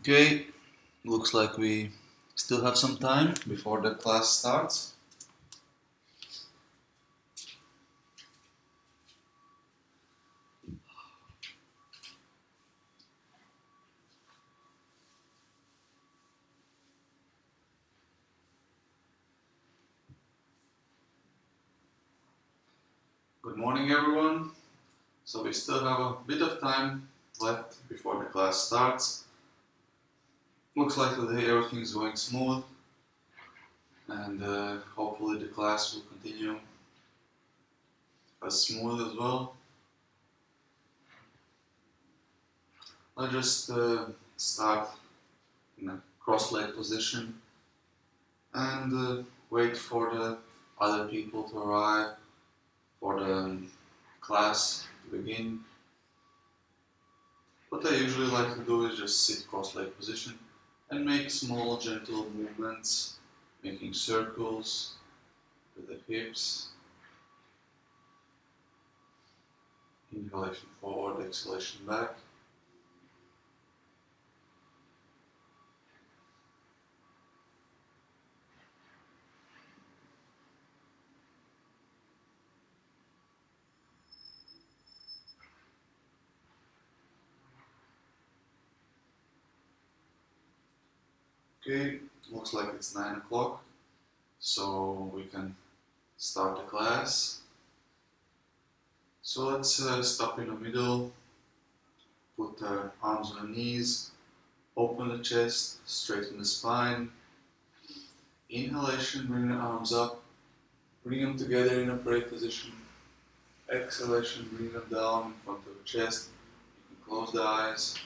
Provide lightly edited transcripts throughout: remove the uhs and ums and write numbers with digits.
Okay, looks like we still have some time before the class starts. Good morning, everyone. So we still have a bit of time left before the class starts. Looks like today everything is going smooth, and hopefully the class will continue as smooth as well. Let's just start in a cross-leg position and wait for the other people to arrive, for the class to begin. What I usually like to do is just sit cross-leg position and make small gentle movements, making circles with the hips. Inhalation forward, exhalation back. Okay, looks like it's 9 o'clock, so we can start the class. So let's stop in the middle, put our arms on the knees, open the chest, straighten the spine. Inhalation, bring the arms up, bring them together in a prayer position. Exhalation, bring them down in front of the chest. You can close the eyes.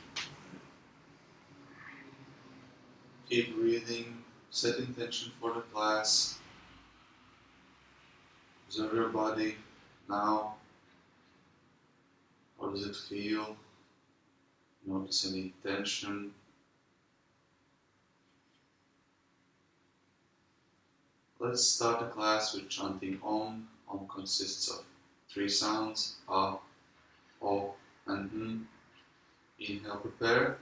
Keep breathing, set intention for the class. Observe your body now. How does it feel? Notice any tension. Let's start the class with chanting Om. Om consists of 3 sounds, A, O, and M. Inhale, prepare.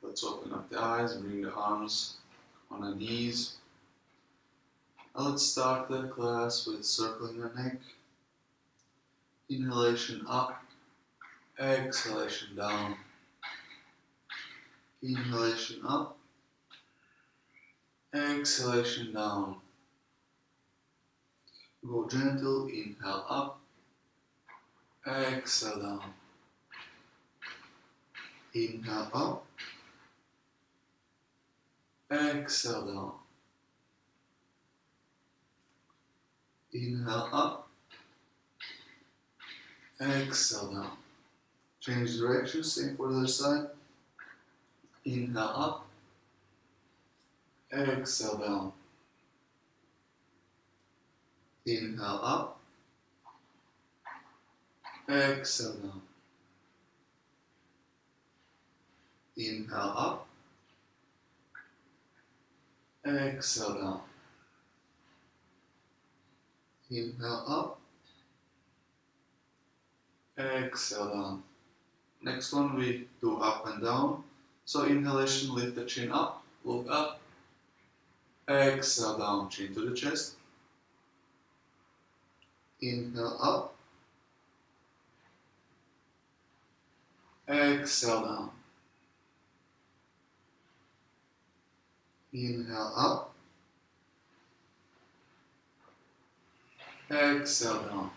Let's open up the eyes, bring the arms on the knees. Now let's start the class with circling the neck. Inhalation up, exhalation down. Inhalation up, exhalation down. Go gentle, inhale up, exhale down. Inhale up, exhale down. Inhale up, exhale down. Change direction, same for the other side. Inhale up, exhale down. Inhale up, exhale down. Inhale up, exhale down. Inhale up, exhale down. Next one we do up and down. So inhalation, lift the chin up, look up. Exhale down, chin to the chest. Inhale up, exhale down. Inhale up, exhale down.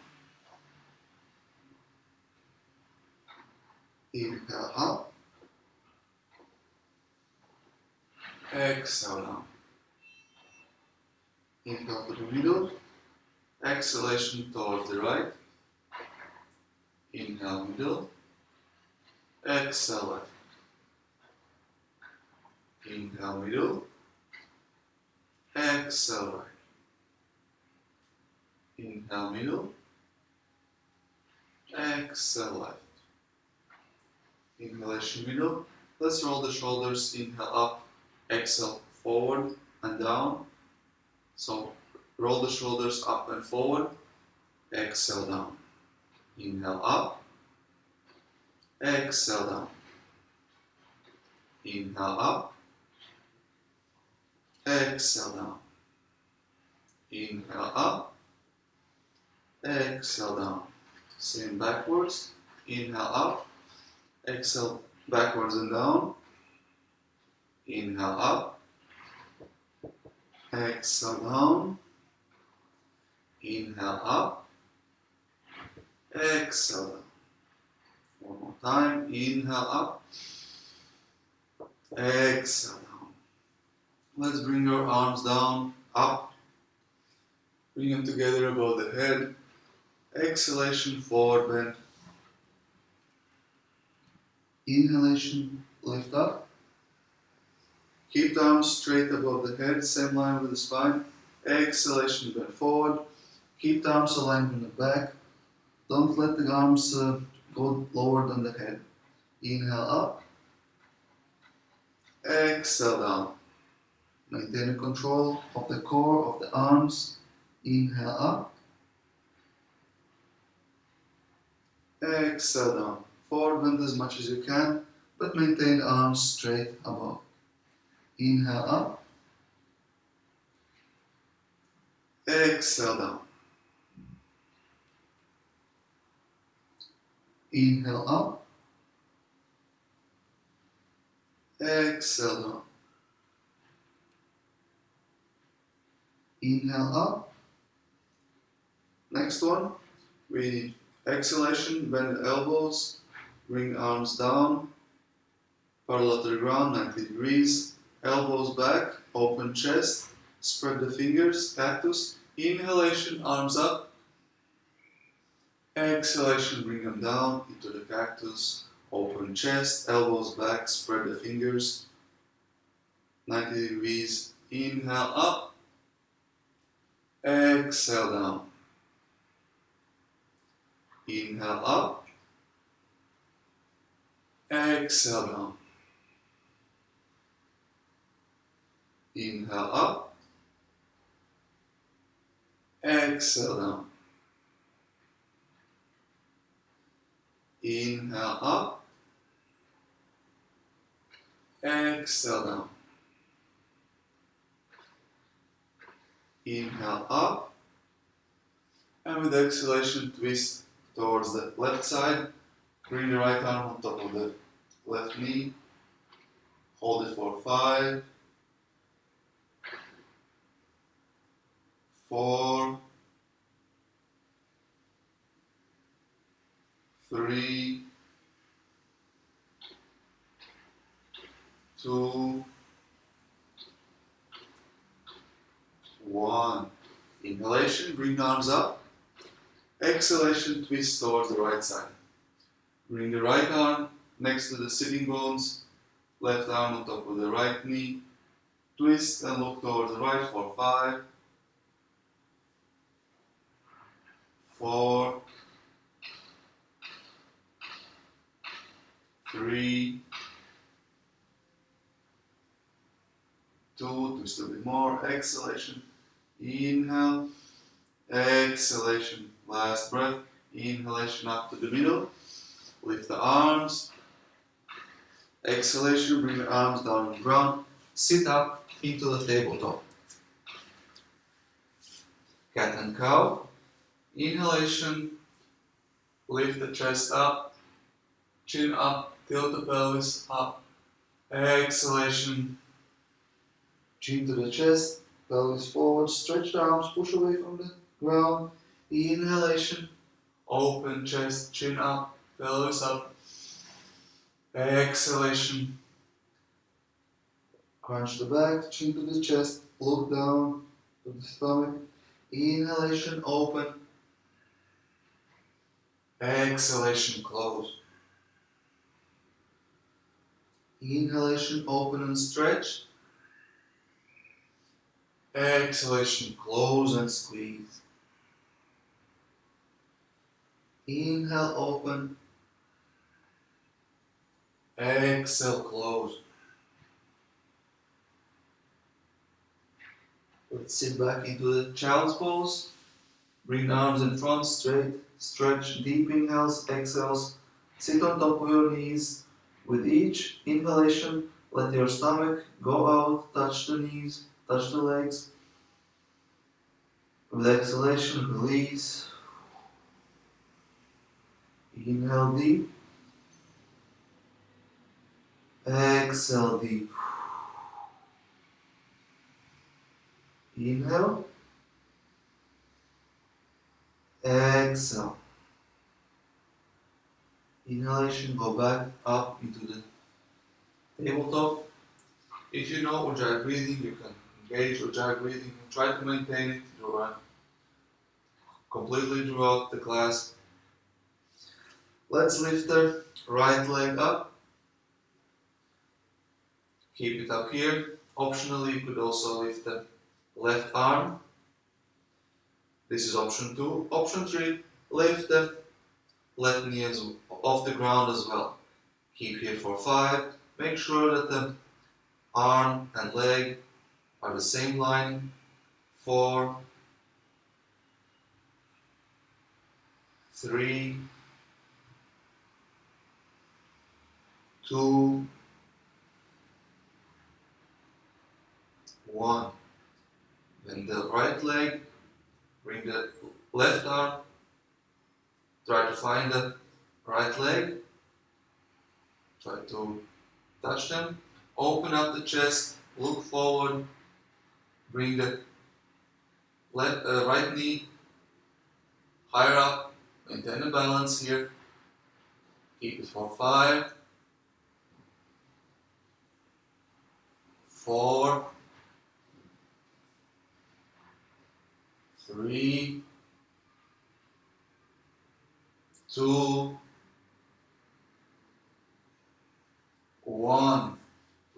Inhale up, exhale down. Inhale to the middle, exhalation towards the right. Inhale, middle, exhale left. Inhale middle. Exhale right. Inhale middle. Exhale left. Inhalation middle. Let's roll the shoulders. Inhale up. Exhale forward and down. So roll the shoulders up and forward. Exhale down. Inhale up. Exhale down. Inhale up. Exhale down. Inhale up. Exhale down. Same backwards. Inhale up. Exhale backwards and down. Inhale up. Exhale down. Inhale up. Exhale down. One more time. Inhale up. Exhale down. Let's bring our arms down, up. Bring them together above the head. Exhalation, forward bend. Inhalation, lift up. Keep the arms straight above the head, same line with the spine. Exhalation, bend forward. Keep the arms aligned from the back. Don't let the arms go lower than the head. Inhale up. Exhale down. Maintain control of the core of the arms. Inhale up. Exhale down. Forward bend as much as you can, but maintain the arms straight above. Inhale up. Exhale down. Inhale up. Exhale down. Inhale up. Next one, we exhalation, bend the elbows, bring arms down, parallel to the ground, 90 degrees, elbows back, open chest, spread the fingers, cactus. Inhalation, arms up. Exhalation, bring them down into the cactus, open chest, elbows back, spread the fingers, 90 degrees. Inhale up. Exhale down. Inhale up. Exhale down. Inhale up. Exhale down. Inhale up. Exhale down. Inhale up. And with exhalation, twist towards the left side. Bring the right arm on top of the left knee. Hold it for 5, 4, 3, 2, 1. Inhalation, bring the arms up. Exhalation, twist towards the right side. Bring the right arm next to the sitting bones, left arm on top of the right knee. Twist and look towards the right for 5, 4, 3, 2, twist a bit more. Exhalation, inhale, exhalation, last breath. Inhalation up to the middle. Lift the arms. Exhalation, bring the arms down on the ground. Sit up into the tabletop. Cat and cow. Inhalation, lift the chest up, chin up, tilt the pelvis up. Exhalation, chin to the chest, pelvis forward, stretch the arms, push away from the ground. Inhalation, open chest, chin up, pelvis up. Exhalation, crunch the back, chin to the chest, look down to the stomach. Inhalation, open. Exhalation, close. Inhalation, open and stretch. Exhalation, close and squeeze. Inhale, open. Exhale, close. Let's sit back into the child's pose. Bring the arms in front, straight, stretch, deep inhales, exhales. Sit on top of your knees. With each inhalation, let your stomach go out, touch the knees, touch the legs. With exhalation, release. Inhale deep. Exhale deep. Inhale. Exhale. Inhalation, go back up into the tabletop. If you know Ujjayi breathing, you can engage Ujjayi breathing and try to maintain it completely throughout the class. Let's lift the right leg up. Keep it up here. Optionally, you could also lift the left arm. This is option 2. Option 3, lift the left knee off the ground as well. Keep here for 5. Make sure that the arm and leg are the same line. 4, 3, 2, 1. Bend the right leg, bring the left arm, try to find the right leg, try to touch them, open up the chest, look forward, bring the right knee higher up, maintain a balance here, keep it for 5, 4, 3, 2, 1.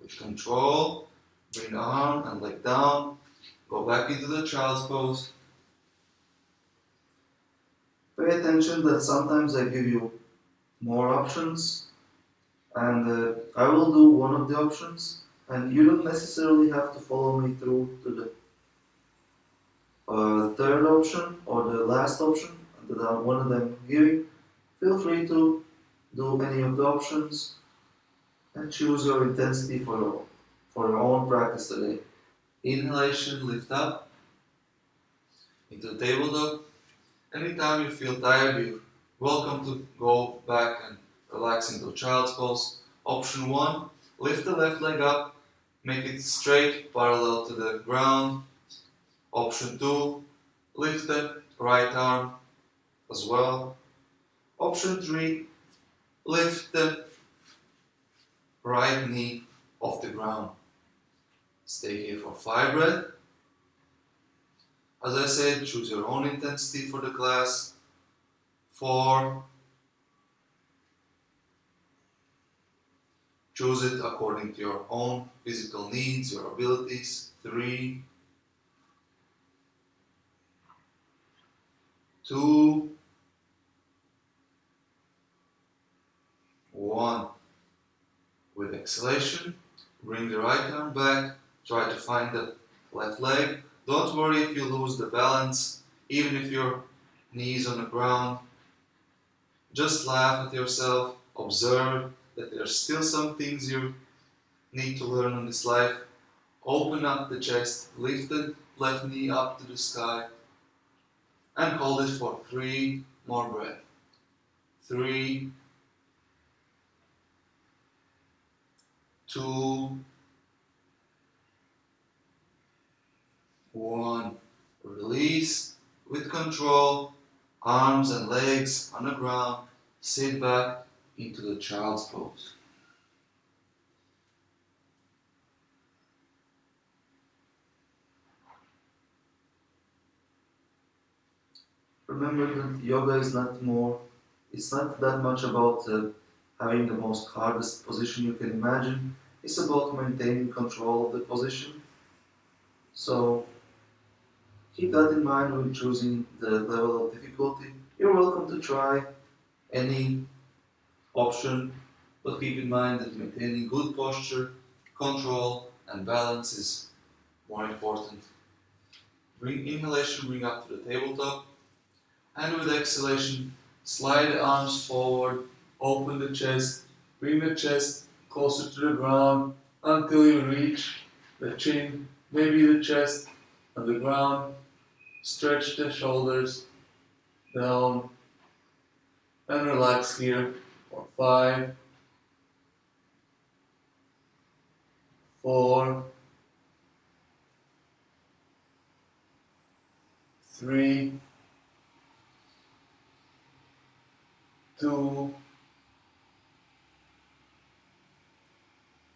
With control, bring the arm and leg down, go back into the child's pose. Pay attention that sometimes I give you more options, and I will do one of the options, and you don't necessarily have to follow me through to the third option or the last option that one of them giving. Feel free to do any of the options and choose your intensity for your own practice today. Inhalation, lift up into the table dog. Anytime you feel tired, you're welcome to go back and relax into child's pose. Option 1, lift the left leg up, make it straight, parallel to the ground. Option 2, lift the right arm as well. Option 3, lift the right knee off the ground. Stay here for 5 breaths. As I said, choose your own intensity for the class. 4, choose it according to your own physical needs, your abilities. 3, 2, 1. With exhalation, bring the right arm back, try to find the left leg. Don't worry if you lose the balance, even if your knee is on the ground. Just laugh at yourself, observe that there are still some things you need to learn in this life. Open up the chest, lift the left knee up to the sky, and hold it for 3 more breaths. 3, 2, 1. Release with control, arms and legs on the ground. Sit back into the child's pose. Remember that yoga is not that much about having the most hardest position you can imagine. It's about maintaining control of the position. So keep that in mind when choosing the level of difficulty. You're welcome to try any option, but keep in mind that maintaining good posture, control, and balance is more important. Bring inhalation, bring up to the tabletop, and with exhalation, slide the arms forward, open the chest, bring the chest closer to the ground until you reach the chin, maybe the chest on the ground. Stretch the shoulders down and relax here for 5, 4, 3, 2,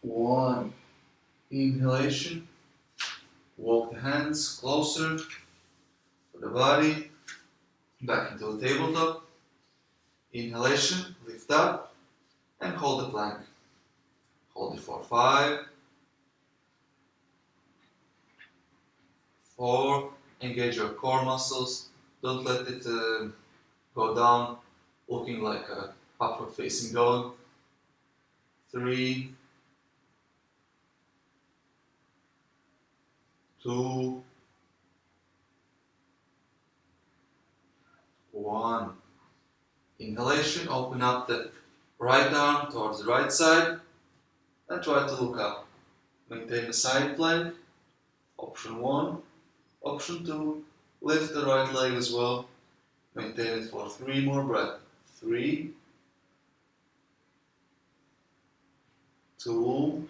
1. Inhalation. Walk the hands closer to the body, back into the tabletop. Inhalation, lift up and hold the plank. Hold it for 5, 4. Engage your core muscles. Don't let it go down looking like a upward facing dog. 3, 2, 1. Inhalation, open up the right arm towards the right side and try to look up. Maintain a side plank. Option 1. Option 2. Lift the right leg as well. Maintain it for 3 more breaths. 3, 2,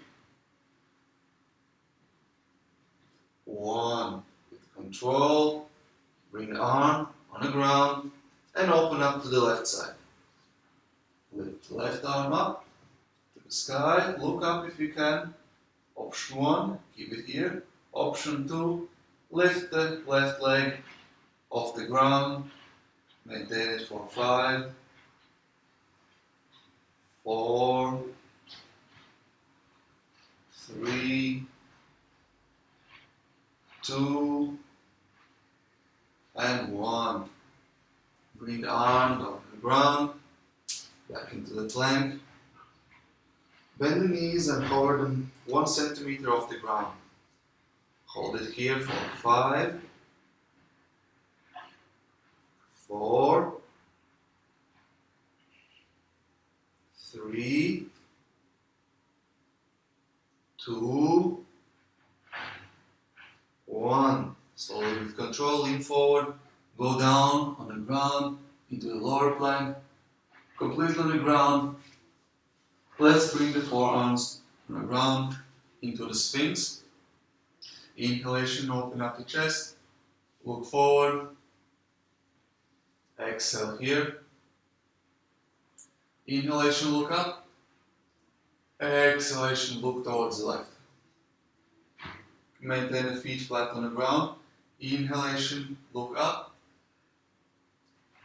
1. With control, bring the arm on the ground and open up to the left side. Lift the left arm up to the sky. Look up if you can. Option 1, keep it here. Option 2, lift the left leg off the ground. Maintain it for 5, 4, 3, 2, and 1. Bring the arm down to the ground, back into the plank. Bend the knees and hover them 1 centimeter off the ground. Hold it here for 5, 4, 3, 2, 1. Slowly with control, lean forward, go down on the ground into the lower plank, completely on the ground. Let's bring the forearms on the ground into the Sphinx. Inhalation, open up the chest, look forward. Exhale here. Inhalation, look up. Exhalation, look towards the left. Maintain the feet flat on the ground. Inhalation, look up.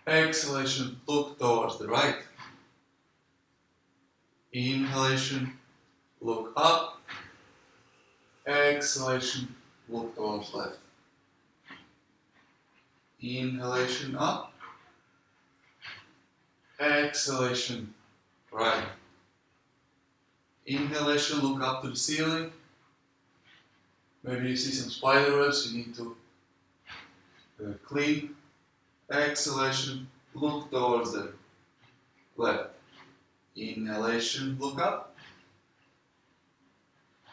Exhalation, look towards the right. Inhalation, look up. Exhalation, look towards left. Inhalation up. Exhalation, right. Inhalation, look up to the ceiling. Maybe you see some spider webs you need to clean. Exhalation, look towards the left. Inhalation, look up.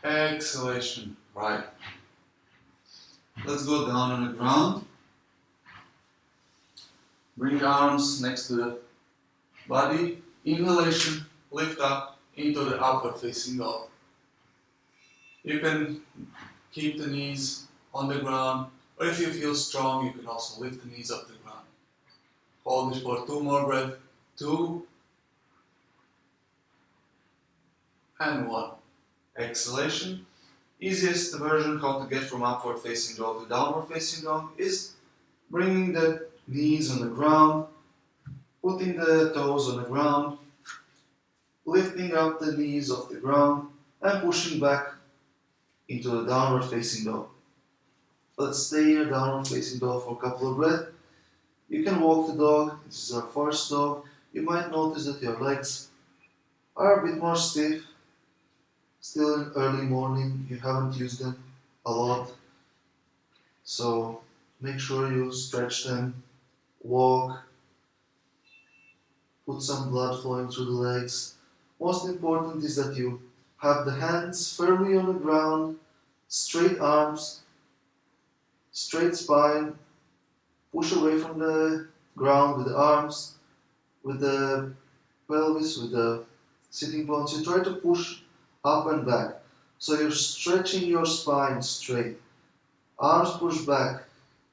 Exhalation, right. Let's go down on the ground. Bring the arms next to the body. Inhalation, lift up into the upward facing dog. You can keep the knees on the ground, or if you feel strong, you can also lift the knees up the ground. Hold this for 2 more breaths. 2 and 1. Exhalation. Easiest version how to get from upward facing dog to downward facing dog is bringing the knees on the ground, putting the toes on the ground, lifting up the knees off the ground and pushing back into the downward facing dog. Let's stay in a downward facing dog for a couple of breaths. You can walk the dog. This is our first dog. You might notice that your legs are a bit more stiff. Still in early morning, you haven't used them a lot. So make sure you stretch them, walk, put some blood flowing through the legs. Most important is that you have the hands firmly on the ground, straight arms, straight spine, push away from the ground with the arms, with the pelvis, with the sitting bones. You try to push up and back. So you're stretching your spine straight. Arms push back,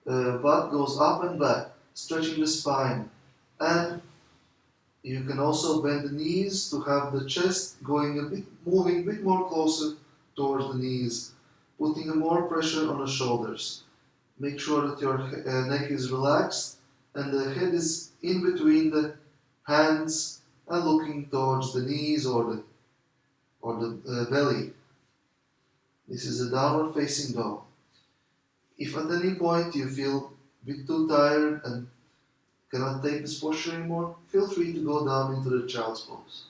butt goes up and back, stretching the spine. And you can also bend the knees to have the chest moving a bit more closer towards the knees, putting more pressure on the shoulders. Make sure that your neck is relaxed and the head is in between the hands and looking towards the knees or the belly. This is a downward facing dog. If at any point you feel a bit too tired and cannot take this posture anymore, feel free to go down into the child's pose.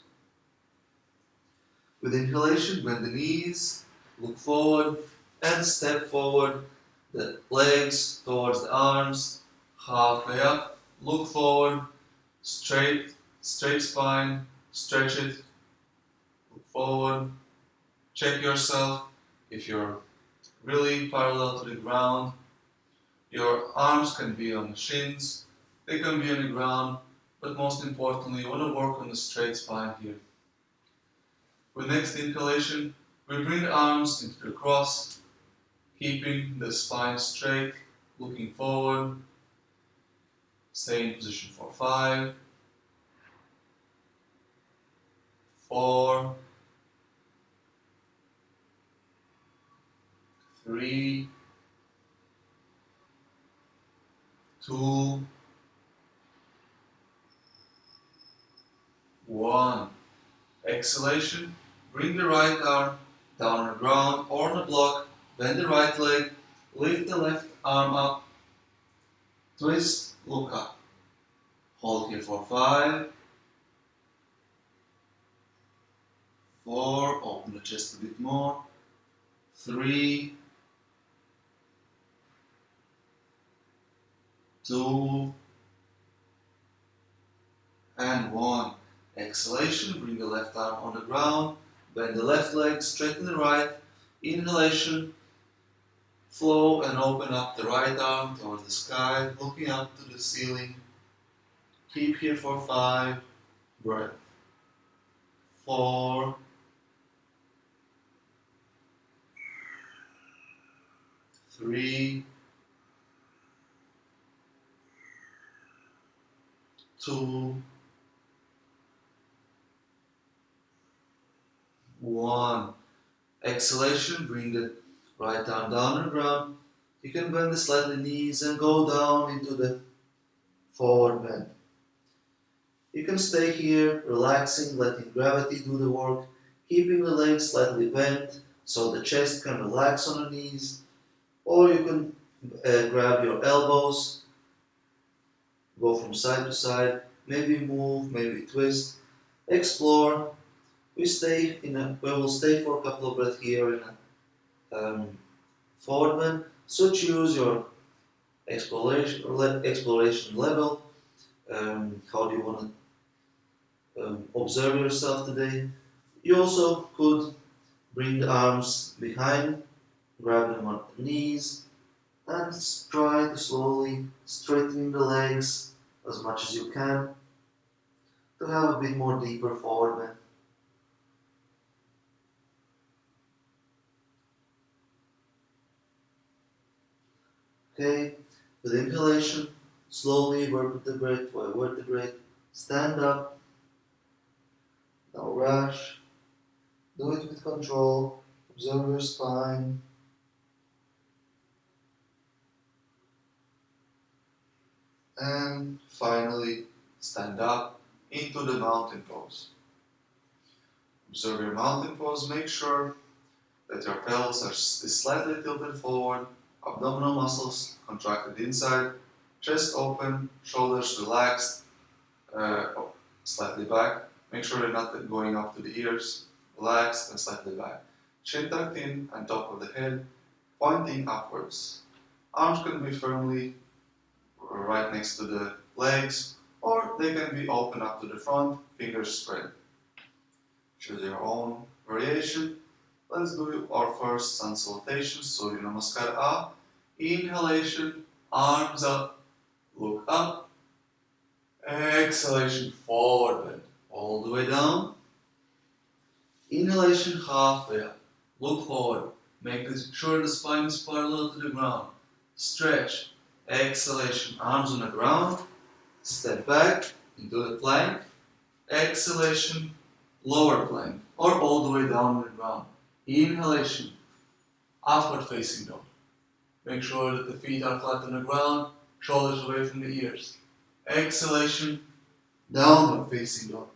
With inhalation, bend the knees, look forward and step forward, the legs towards the arms, halfway up, look forward, straight spine, stretch it, look forward, check yourself if you're really parallel to the ground. Your arms can be on the shins, they can be on the ground, but most importantly, you want to work on the straight spine here. With next inhalation, we bring the arms into the cross, keeping the spine straight, looking forward. Stay in position for 5, 4, 3, 2, 1. Exhalation, bring the right arm down on the ground or on the block, bend the right leg, lift the left arm up, twist, look up. Hold here for 5, 4, open the chest a bit more, 3, 2, and 1. Exhalation, bring the left arm on the ground, bend the left leg, straighten the right. Inhalation, flow and open up the right arm towards the sky, looking up to the ceiling. Keep here for 5, breath. 4, 3, 2, 1. Exhalation, bring the right arm down on the ground. You can bend the slightly knees and go down into the forward bend. You can stay here, relaxing, letting gravity do the work, keeping the legs slightly bent so the chest can relax on the knees. Or you can grab your elbows, go from side to side, maybe move, maybe twist, explore. We will stay for a couple of breaths here in a forward bend. So choose your exploration level. How do you want to observe yourself today? You also could bring the arms behind, grab them on the knees, and try to slowly straighten the legs as much as you can to have a bit more deeper forward bend. Okay, with inhalation, slowly work with the breath for a vertebrae. Stand up, no rush, do it with control, observe your spine. And finally, stand up into the mountain pose. Observe your mountain pose. Make sure that your pelvis is slightly tilted forward, abdominal muscles contracted inside, chest open, shoulders relaxed, slightly back. Make sure you're not going up to the ears, relaxed and slightly back. Chin tucked in and top of the head, pointing upwards. Arms can be firmly right next to the legs, or they can be open up to the front, fingers spread. Choose your own variation. Let's do our first sun salutation, Surya Namaskar up. Inhalation, arms up, look up. Exhalation, forward bend, all the way down. Inhalation, halfway up, look forward. Make sure the spine is parallel to the ground. Stretch. Exhalation, arms on the ground. Step back into the plank. Exhalation, lower plank, or all the way down on the ground. Inhalation, upward facing dog. Make sure that the feet are flat on the ground, shoulders away from the ears. Exhalation, downward facing dog.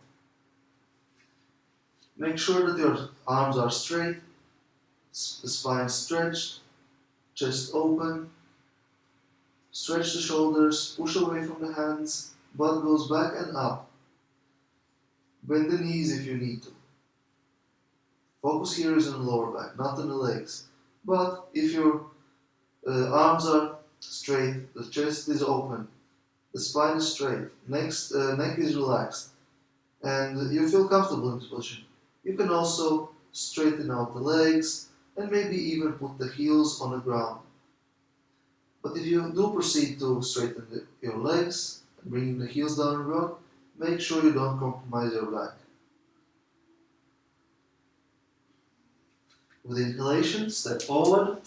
Make sure that your arms are straight, the spine stretched, chest open. Stretch the shoulders, push away from the hands, butt goes back and up. Bend the knees if you need to. Focus here is on the lower back, not on the legs. But if your arms are straight, the chest is open, the spine is straight, neck is relaxed, and you feel comfortable in this position, you can also straighten out the legs and maybe even put the heels on the ground. But if you do proceed to straighten your legs and bringing the heels down on the ground, make sure you don't compromise your back. With inhalation, step forward,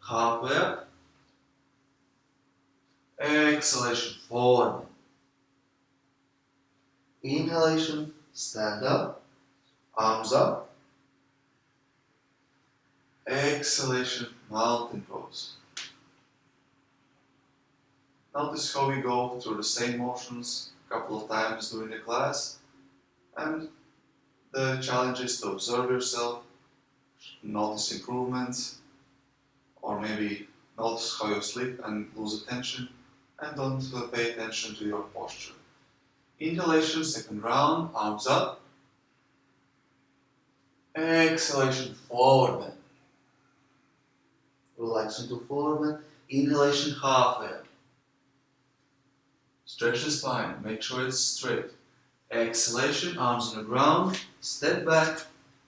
halfway up. Exhalation, forward. Inhalation, stand up, arms up. Exhalation, mountain pose. Notice how we go through the same motions a couple of times during the class, and the challenge is to observe yourself, notice improvements, or maybe notice how you sleep and lose attention, and don't pay attention to your posture. Inhalation, second round, arms up. Exhalation, forward bend. Relax into forward bend. Inhalation, halfway up. Stretch the spine, make sure it's straight. Exhalation, arms on the ground, step back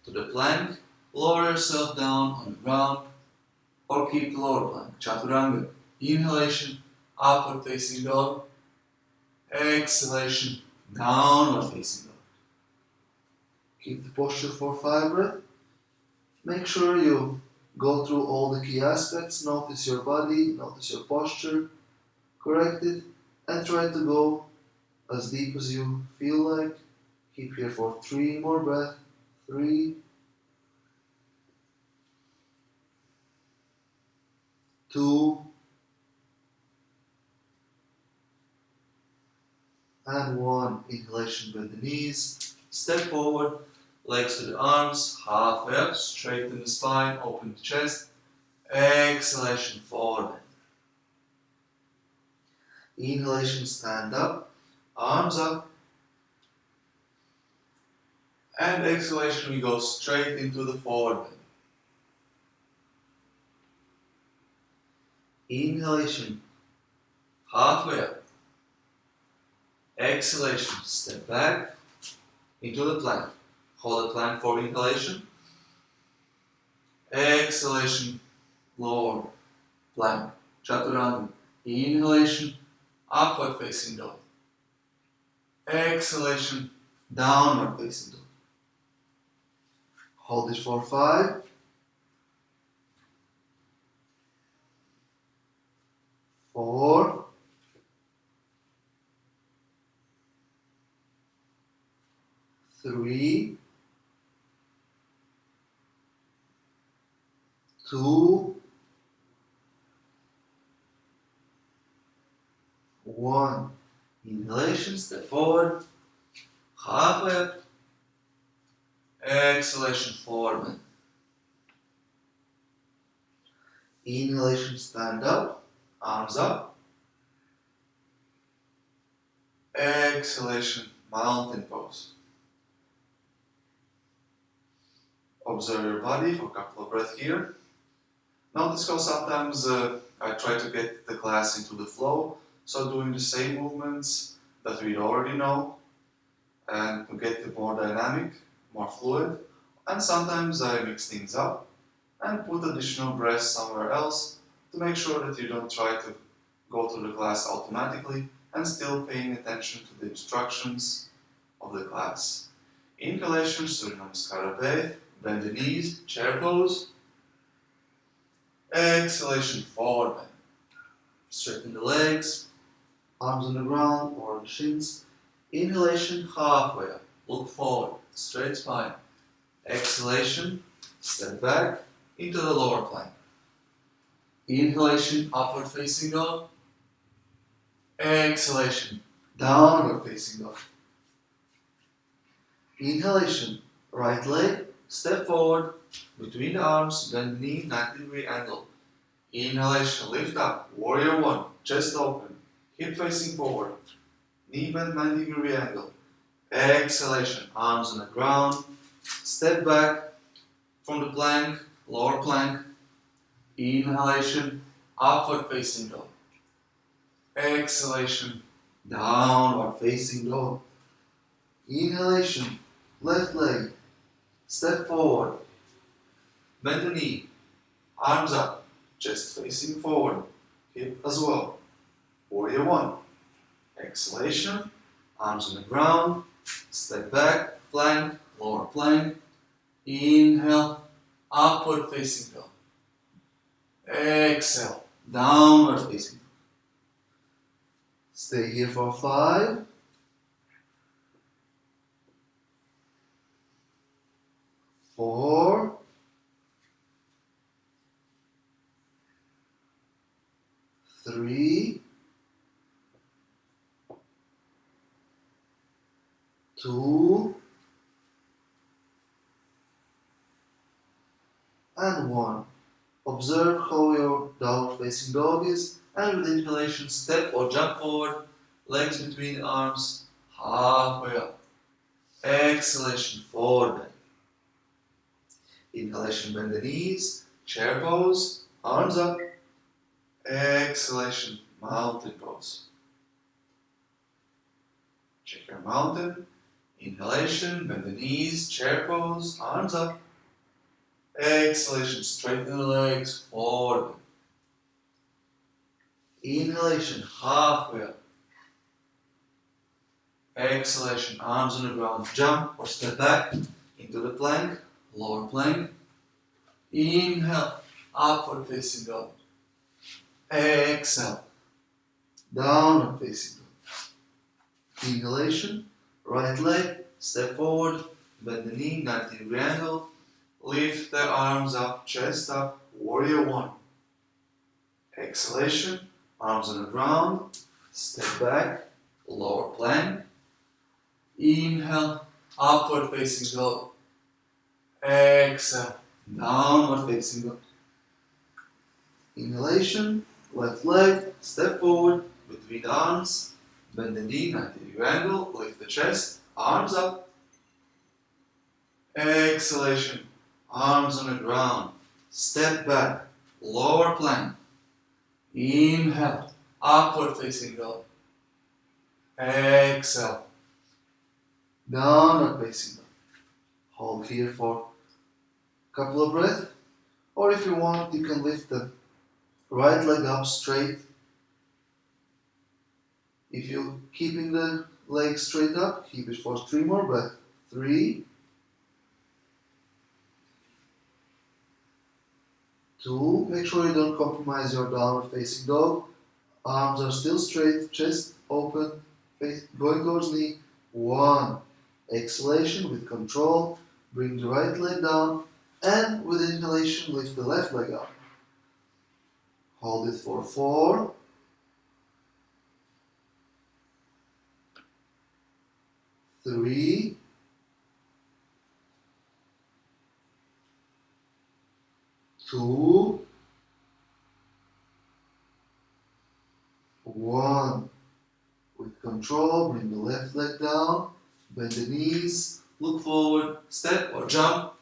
to the plank, lower yourself down on the ground, or keep the lower plank, Chaturanga. Inhalation, upward facing dog. Exhalation, downward facing dog. Keep the posture for 5 breaths. Make sure you go through all the key aspects, notice your body, notice your posture, correct it, and try to go as deep as you feel like. Keep here for 3 more breaths. 3, 2, and 1. Inhalation, bend the knees. Step forward, legs to the arms, halfway up, straighten the spine, open the chest. Exhalation, forward. Inhalation, stand up, arms up. And exhalation, we go straight into the forward bend. Inhalation, halfway up. Exhalation, step back into the plank. Hold the plank for inhalation. Exhalation, lower plank, Chaturanga. Inhalation, upward facing dog. Exhalation, downward facing dog. Hold it for 5, 4, 3, 2, 1. Inhalation, step forward, halfway up. Exhalation. Exhalation, forward bend. Inhalation, stand up, arms up. Exhalation, mountain pose. Observe your body for a couple of breaths here. Notice how sometimes I try to get the class into the flow, so doing the same movements that we already know, and to get it more dynamic, more fluid. And sometimes I mix things up and put additional breaths somewhere else to make sure that you don't try to go through the class automatically and still paying attention to the instructions of the class. Inhalation, Surya Namaskara Beth, bend the knees, chair pose. Exhalation, forward bend. Straighten the legs, arms on the ground or the shins. Inhalation, halfway up, look forward, straight spine. Exhalation, step back into the lower plank. Inhalation, upward facing dog. Exhalation, downward facing dog. Inhalation, right leg, step forward, between the arms, bend knee, 90-degree angle. Inhalation, lift up, warrior one, chest open, hip facing forward, knee bend 90-degree angle. Exhalation, arms on the ground, step back from the plank, lower plank. Inhalation, upward facing dog. Exhalation, downward facing dog. Inhalation, left leg, step forward, bend the knee, arms up, chest facing forward, hip as well. Warrior one. Exhalation, arms on the ground, step back, plank, lower plank. Inhale, upward facing dog. Exhale, downward facing dog. Stay here for 5, 4, 3, 2, and 1. Observe how your downward facing dog is, and with inhalation, step or jump forward, legs between the arms, halfway up. Exhalation, forward bend. Inhalation, bend the knees, chair pose, arms up. Exhalation, mountain pose. Check your mountain. Inhalation, bend the knees, chair pose, arms up. Exhalation, straighten the legs, forward. Inhalation, halfway up. Exhalation, arms on the ground, jump or step back into the plank, lower plank. Inhale, upward facing dog. Exhale, downward facing dog. Inhalation, right leg, step forward, bend the knee, 90-degree angle. Lift the arms up, chest up, warrior one. Exhalation, arms on the ground, step back, lower plank. Inhale, upward facing dog. Exhale, downward facing dog. Inhalation, left leg, step forward, between the arms, bend the knee, 90-degree angle, lift the chest, arms up. Exhalation, arms on the ground, step back, lower plank. Inhale, upward facing dog. Exhale, downward facing dog. Hold here for a couple of breaths, or if you want, you can lift the right leg up straight. If you're keeping the leg straight up, keep it for 3 more breaths. 3, 2, make sure you don't compromise your downward facing dog. Arms are still straight, chest open, face going towards knee. 1, exhalation with control, bring the right leg down, and with inhalation, lift the left leg up. Hold it for 4, 3, 2, 1. With control, bring the left leg down, bend the knees, look forward, step or jump,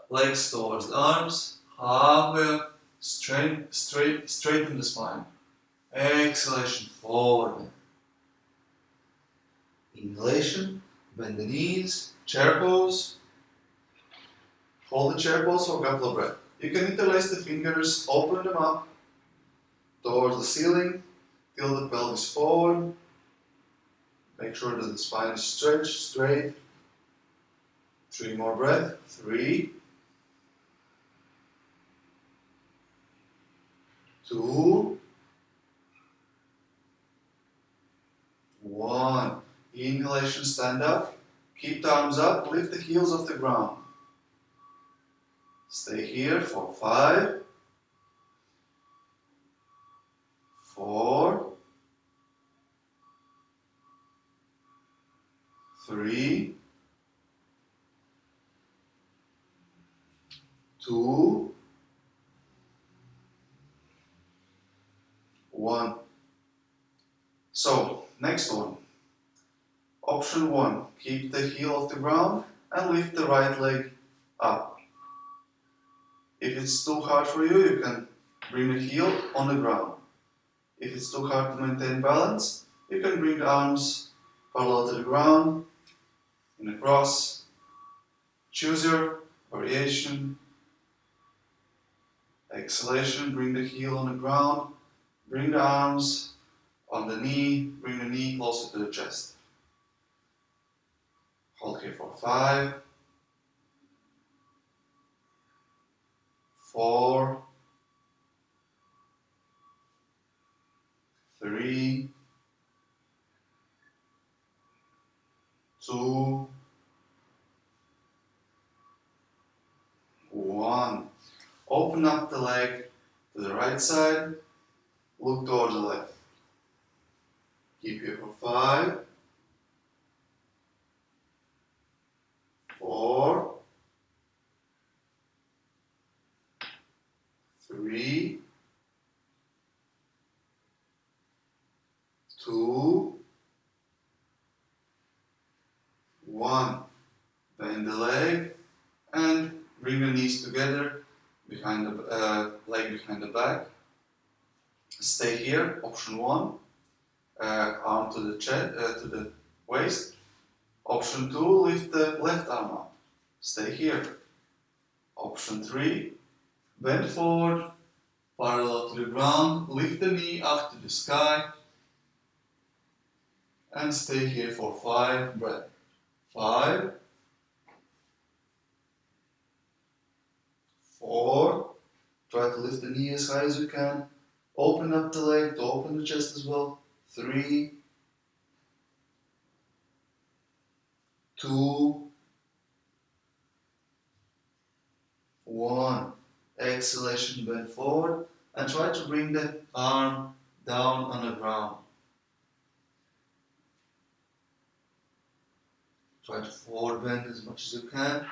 legs towards the arms, halfway up, straighten the spine. Exhalation, forward. Inhalation, bend the knees, Chair pose. Hold the chair pose for a couple of breaths. You can interlace the fingers, open them up towards the ceiling, tilt the pelvis forward. Make sure that the spine is stretched, straight. 3 more breaths. 3, 2, 1. Inhalation, stand up. Keep the arms up, lift the heels off the ground. Stay here for 5, 4, 3, 2, 1. So, next one. Option 1. Keep the heel off the ground and lift the right leg up. If it's too hard for you, you can bring the heel on the ground. If it's too hard to maintain balance, you can bring the arms parallel to the ground, in a cross. Choose your variation. Exhalation, bring the heel on the ground, bring the arms on the knee, bring the knee closer to the chest. Hold here for 5, 4, 3, 2, 1. Open up the leg to the right side, look towards the left. Keep here for 5, 4, 3, 2, 1. Bend the leg and bring the knees together, behind the leg behind the back. Stay here, option 1. Arm to the chest, to the waist. Option 2, lift the left arm up. Stay here. Option 3, bend forward, parallel to the ground, lift the knee up to the sky, and stay here for 5 breaths. 5, 4, try to lift the knee as high as you can, open up the leg to open the chest as well. 3, 2, 1. Exhalation, bend forward and try to bring the arm down on the ground. Try to forward bend as much as you can.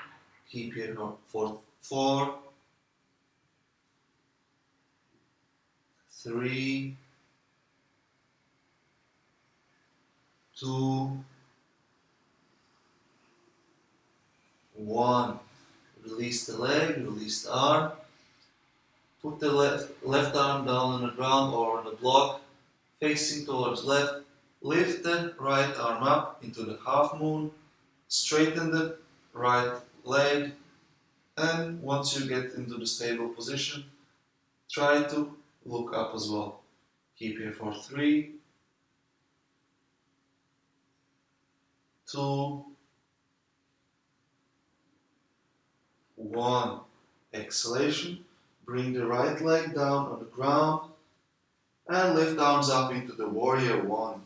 Keep here for 4, 3, 2, 1. Release the leg, release the arm. Put the left arm down on the ground or on the block, facing towards left. Lift the right arm up into the half moon. Straighten the right leg. And once you get into the stable position, try to look up as well. Keep here for 3, 2, 1. Exhalation. Bring the right leg down on the ground and lift arms up into the warrior 1.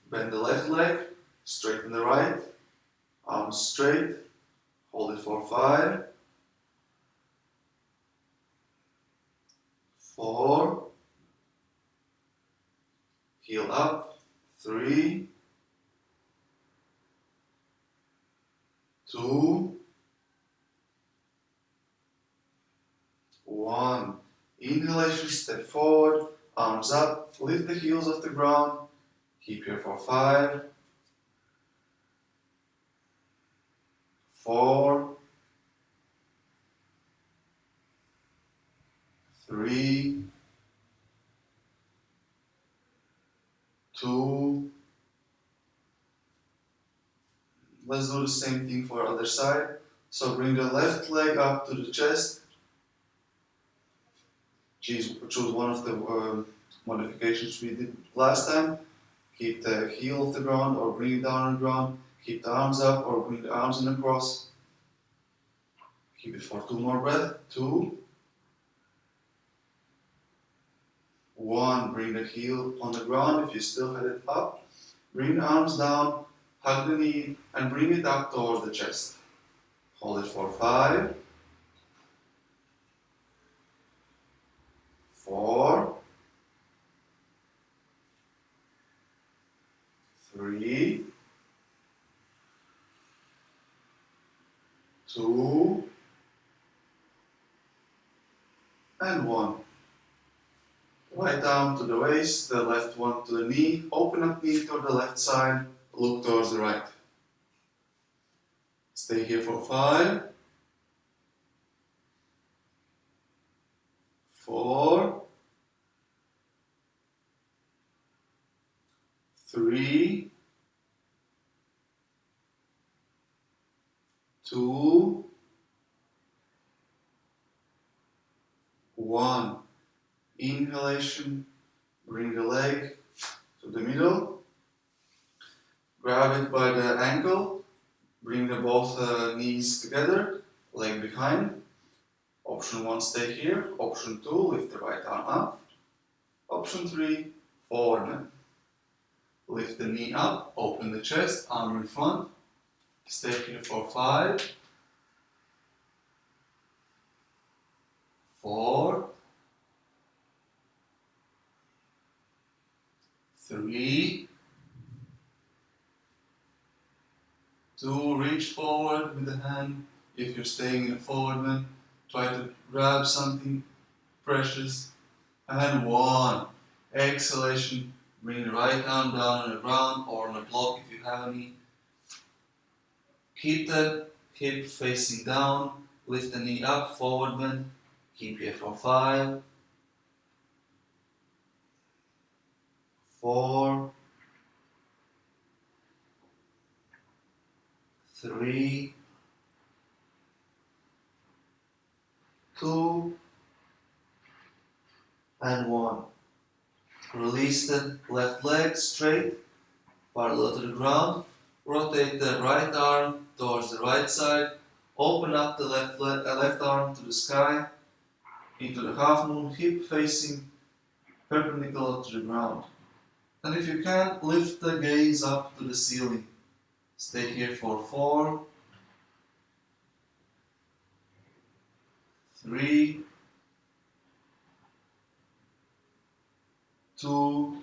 Bend the left leg, straighten the right, arms straight, hold it for 5, 4, heel up, 3, 2, Inhalation, step forward, arms up, lift the heels off the ground, keep here for 5, 4, 3, 2, let's do the same thing for other side. So bring the left leg up to the chest. Choose one of the modifications we did last time. Keep the heel off the ground or bring it down on the ground. Keep the arms up or bring the arms in a cross. Keep it for 2 more breaths. 2, 1. Bring the heel on the ground if you still had it up. Bring the arms down, hug the knee, and bring it up towards the chest. Hold it for 5, 4, 3, 2, and 1. Right arm to the waist, the left one to the knee. Open up knee to the left side, look towards the right. Stay here for 5, 4, 3, 2, 1. Inhalation, bring the leg to the middle. Grab it by the ankle. Bring the both knees together, leg behind. Option 1, stay here. Option 2, lift the right arm up. Option 3, forward bend. Lift the knee up, open the chest, arm in front. Stay here for 5, 4, 3, 2, reach forward with the hand. If you're staying in a forward bend, try to grab something precious. And 1. Exhalation, bring the right arm down on the ground or on a block if you have any. Keep the hip facing down, lift the knee up, forward bend. Keep here for 5, 4, 3, 2, and 1. Release the left leg straight, parallel to the ground. Rotate the right arm towards the right side. Open up the left arm to the sky, into the half moon, hip facing perpendicular to the ground. And if you can, lift the gaze up to the ceiling. Stay here for 4, 3, 2,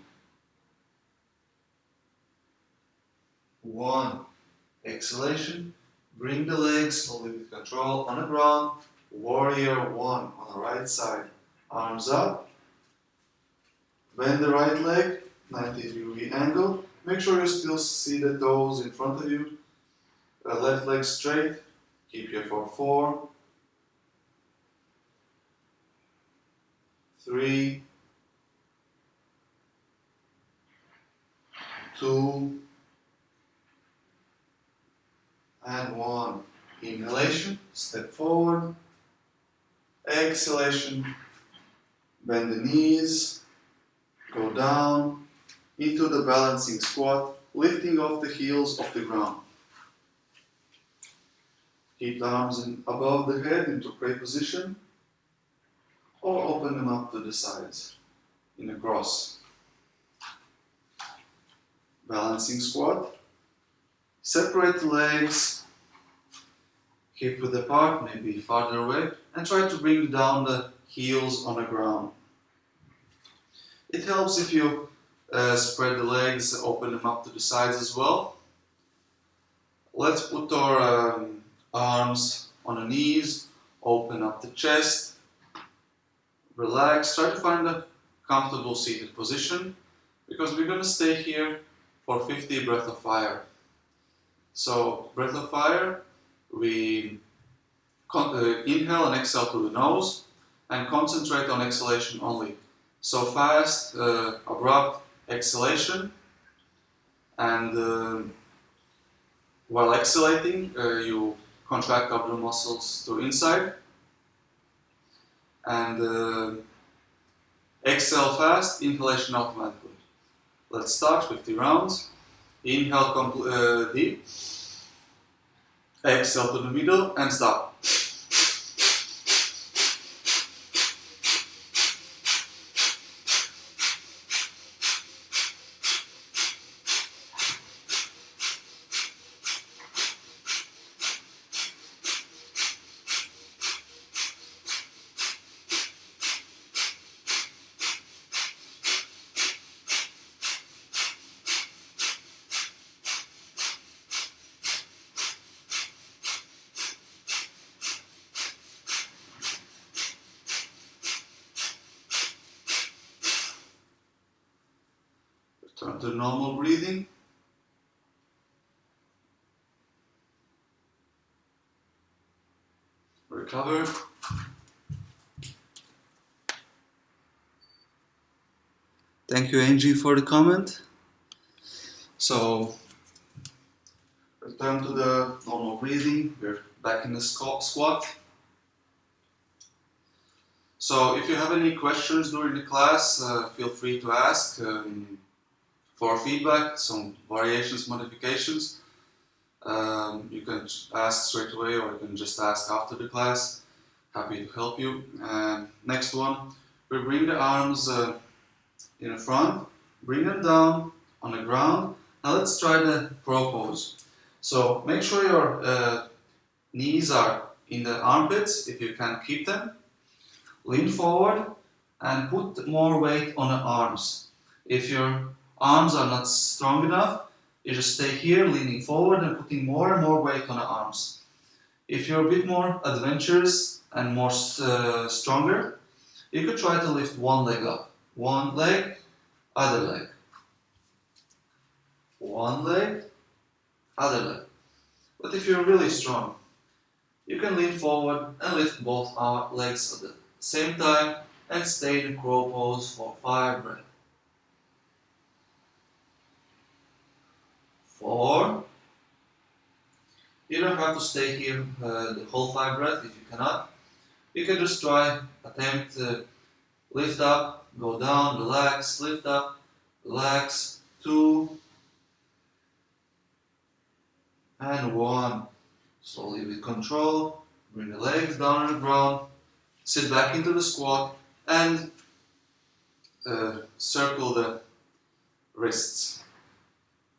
1. Exhalation. Bring the legs slowly with control on the ground. Warrior 1 on the right side. Arms up. Bend the right leg, 90-degree angle. Make sure you still see the toes in front of you. Left leg straight. Keep here for 4, 3, 2, and 1. Inhalation, step forward. Exhalation, bend the knees, go down into the balancing squat, lifting off the heels off the ground. Keep the arms above the head into pray position, or open them up to the sides in a cross. Balancing squat. Separate the legs, hip width apart, maybe farther away, and try to bring down the heels on the ground. It helps if you spread the legs, open them up to the sides as well. Let's put our arms on the knees, open up the chest, relax, try to find a comfortable seated position because we're going to stay here for 50 breath of fire. So breath of fire, we inhale and exhale through the nose and concentrate on exhalation only. So fast, abrupt exhalation, and while exhalating, you contract abdominal muscles to inside, and exhale fast, inhalation automatically. Let's start 50 rounds. Inhale deep, exhale to the middle, and stop. Return to normal breathing. Recover. Thank you, Angie, for the comment. So, return to the normal breathing. We're back in the squat. So, if you have any questions during the class, feel free to ask for feedback, some variations, modifications. You can ask straight away or you can just ask after the class. Happy to help you. Next one, we bring the arms in front, bring them down on the ground. Now let's try the crow pose. So make sure your knees are in the armpits if you can keep them. Lean forward and put more weight on the arms. If your arms are not strong enough, you just stay here leaning forward and putting more and more weight on the arms. If you're a bit more adventurous and more stronger, you could try to lift one leg up. One leg, other leg. One leg, other leg. But if you're really strong, you can lean forward and lift both legs at the same time and stay in crow pose for 5 breaths. 4. You don't have to stay here the whole 5 breaths if you cannot. You can just try, attempt to lift up, go down, relax, lift up, relax, 2, and 1. Slowly with control, bring the legs down on the ground, sit back into the squat, and circle the wrists.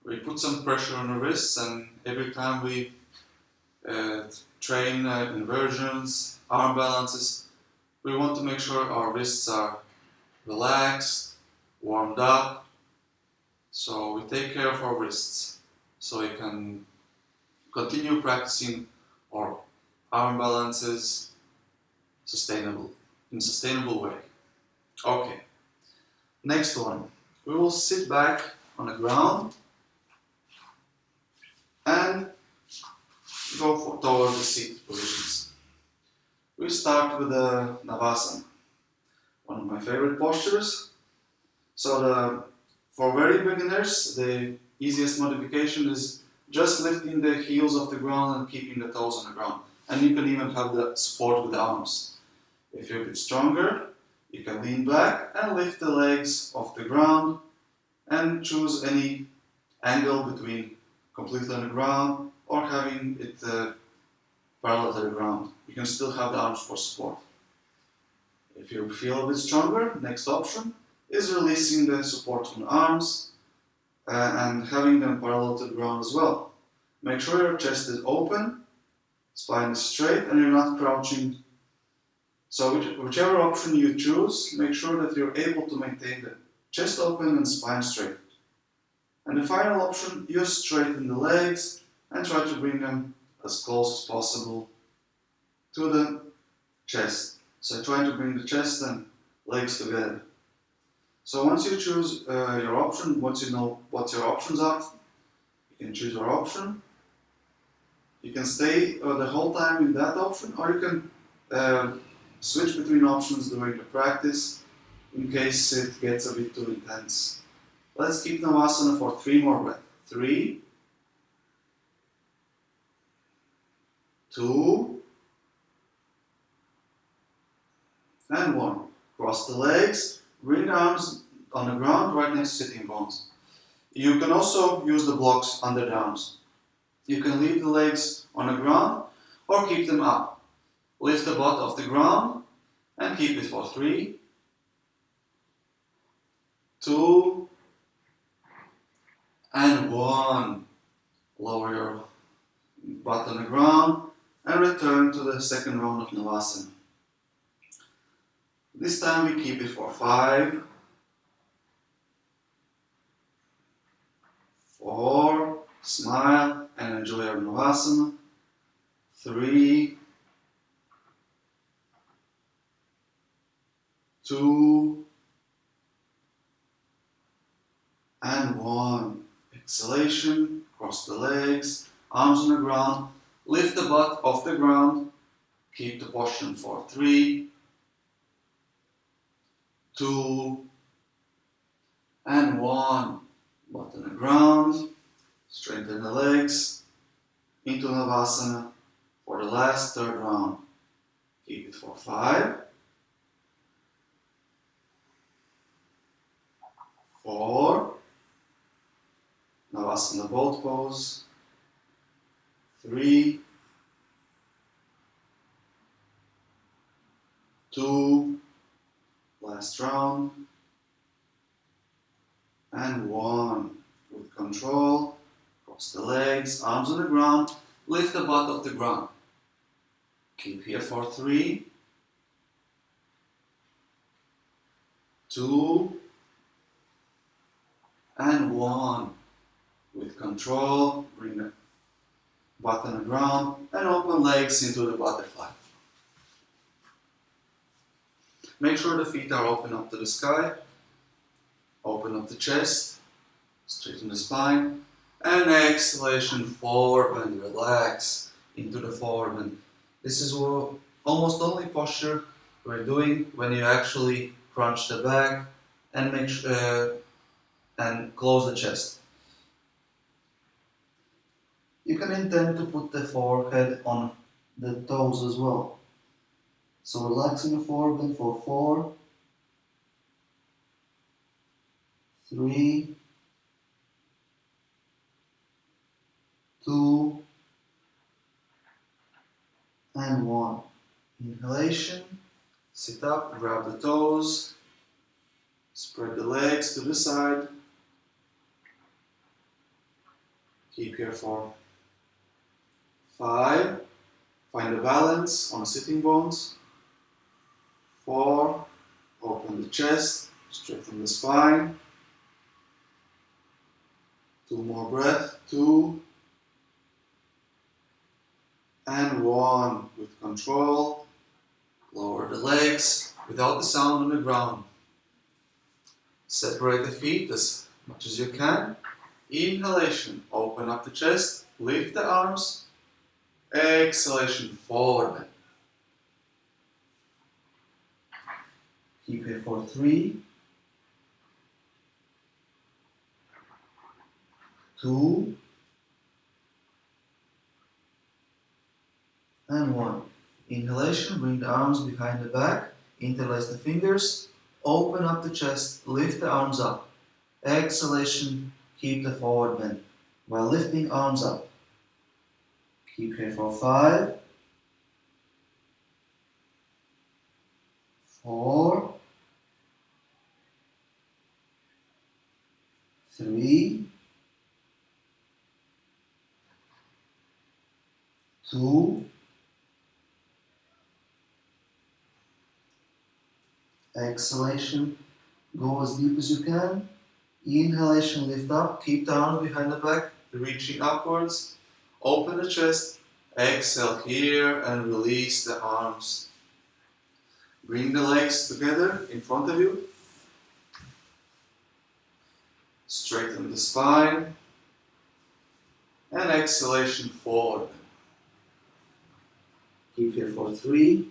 We put some pressure on the wrists, and every time we train inversions, arm balances, we want to make sure our wrists are relaxed, warmed up, so we take care of our wrists so we can continue practicing our arm balances in a sustainable way. Okay, next one, we will sit back on the ground and go toward the seated positions. We start with the Navasana, one of my favorite postures. So for very beginners, the easiest modification is just lifting the heels off the ground and keeping the toes on the ground. And you can even have the support with the arms. If you're a bit stronger, you can lean back and lift the legs off the ground and choose any angle between completely on the ground or having it parallel to the ground. You can still have the arms for support. If you feel a bit stronger, next option is releasing the support from the arms and having them parallel to the ground as well. Make sure your chest is open, spine is straight, and you're not crouching. So whichever option you choose, make sure that you're able to maintain the chest open and spine straight. And the final option, you straighten the legs and try to bring them as close as possible to the chest. So try to bring the chest and legs together. So once you choose your option, once you know what your options are, you can choose your option. You can stay the whole time in that option, or you can switch between options during the practice in case it gets a bit too intense. Let's keep Navasana for 3 more breaths. 3, 2, and 1. Cross the legs, bring the arms on the ground right next to sitting bones. You can also use the blocks under the arms. You can leave the legs on the ground or keep them up. Lift the butt off the ground and keep it for 3, 2, and 1. Lower your butt on the ground and return to the second round of Navasana. This time we keep it for 5, 4, smile and enjoy your Navasana. 3, 2, and 1. Exhalation, cross the legs, arms on the ground, lift the butt off the ground, keep the posture for 3, 2, and 1. Butt on the ground, straighten the legs, into Navasana for the last third round. Keep it for 5, 4, Navasana boat pose, 3, 2, last round, and 1. With control, cross the legs, arms on the ground, lift the butt off the ground. Keep here for 3, 2, and 1. With control, bring the butt on the ground and open legs into the butterfly. Make sure the feet are open up to the sky. Open up the chest, straighten the spine, and exhalation forward bend, relax into the forward bend. This is almost the only posture we're doing when you actually crunch the back and and close the chest. You can intend to put the forehead on the toes as well. So relaxing the forward bend for 4, 3, 2, and 1. Inhalation, sit up, grab the toes, spread the legs to the side. Keep here for 5, find the balance on the sitting bones. 4, open the chest, straighten the spine. 2 more breaths, 2, and 1. With control, lower the legs without the sound on the ground. Separate the feet as much as you can. Inhalation, open up the chest, lift the arms. Exhalation, forward bend. Keep here for 3, 2, and 1. Inhalation, bring the arms behind the back, interlace the fingers, open up the chest, lift the arms up. Exhalation, keep the forward bend while lifting arms up. Keep here for 5, 4, 3, 2, exhalation, go as deep as you can. Inhalation, lift up, keep the arms behind the back, reaching upwards. Open the chest, exhale here and release the arms. Bring the legs together in front of you. Straighten the spine. And exhalation forward. Keep here for 3,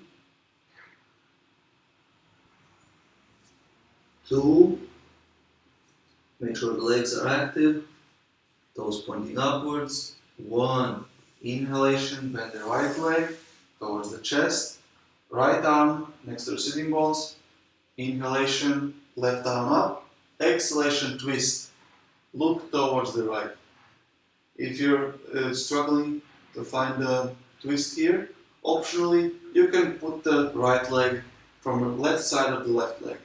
2. Make sure the legs are active. Toes pointing upwards. 1. Inhalation, bend the right leg towards the chest. Right arm next to the sitting bones. Inhalation, left arm up. Exhalation, twist. Look towards the right. If you're struggling to find the twist here, optionally you can put the right leg from the left side of the left leg.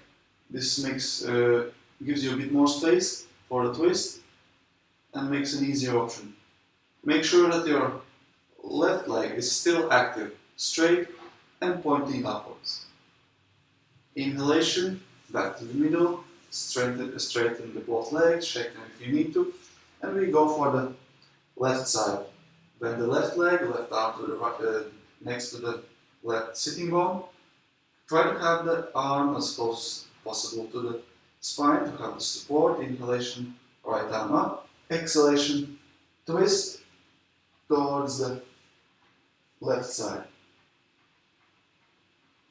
This gives you a bit more space for the twist and makes an easier option. Make sure that your left leg is still active, straight and pointing upwards. Inhalation, back to the middle, straighten the both legs, shake them if you need to, and we go for the left side. Bend the left leg, left arm to the right, next to the left sitting bone. Try to have the arm as close as possible to the spine to have the support. Inhalation, right arm up. Exhalation, twist towards the left side.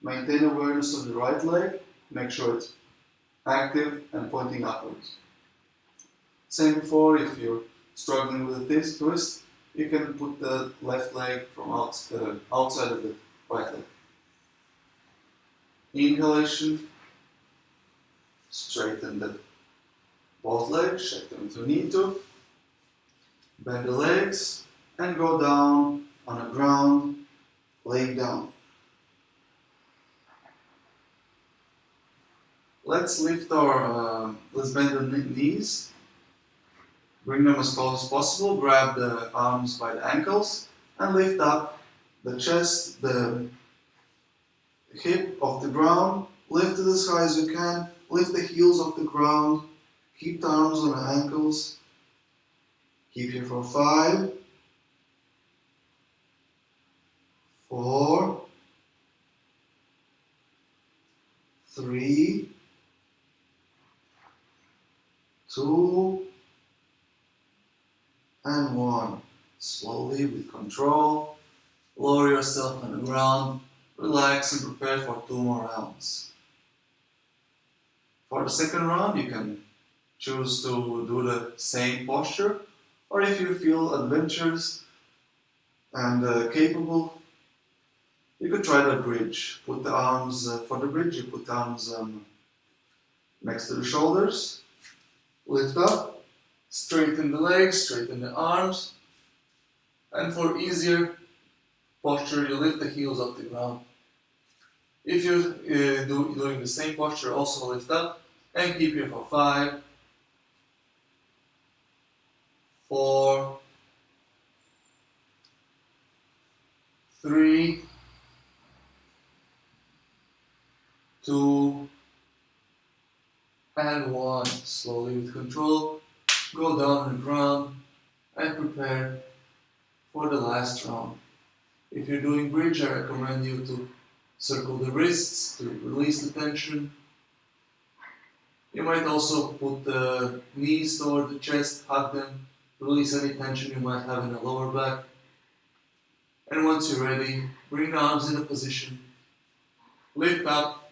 Maintain awareness of the right leg. Make sure it's active and pointing upwards. Same before, if you're struggling with this twist, you can put the left leg from outside of the right leg. Inhalation, straighten both legs, shake them if you need to. Bend the legs and go down on the ground, laying down. Let's bend the knees. Bring them as close as possible, grab the arms by the ankles and lift up the chest, the hip off the ground, lift it as high as you can, lift the heels off the ground, keep the arms on the ankles, keep here for 5, 4, 3, 2, and 1. Slowly, with control, lower yourself on the ground, relax and prepare for 2 more rounds. For the second round, you can choose to do the same posture, or if you feel adventurous and capable, you could try the bridge. Put the arms, for the bridge, you put the arms next to the shoulders, lift up, straighten the legs, straighten the arms, and for easier posture, you lift the heels off the ground. If you're doing the same posture, also lift up and keep here for 5, 4, 3, 2, and 1. Slowly with control, go down on the ground and prepare for the last round. If you're doing bridge, I recommend you to circle the wrists to release the tension. You might also put the knees toward the chest, hug them, release any tension you might have in the lower back. And once you're ready, bring the arms into position, lift up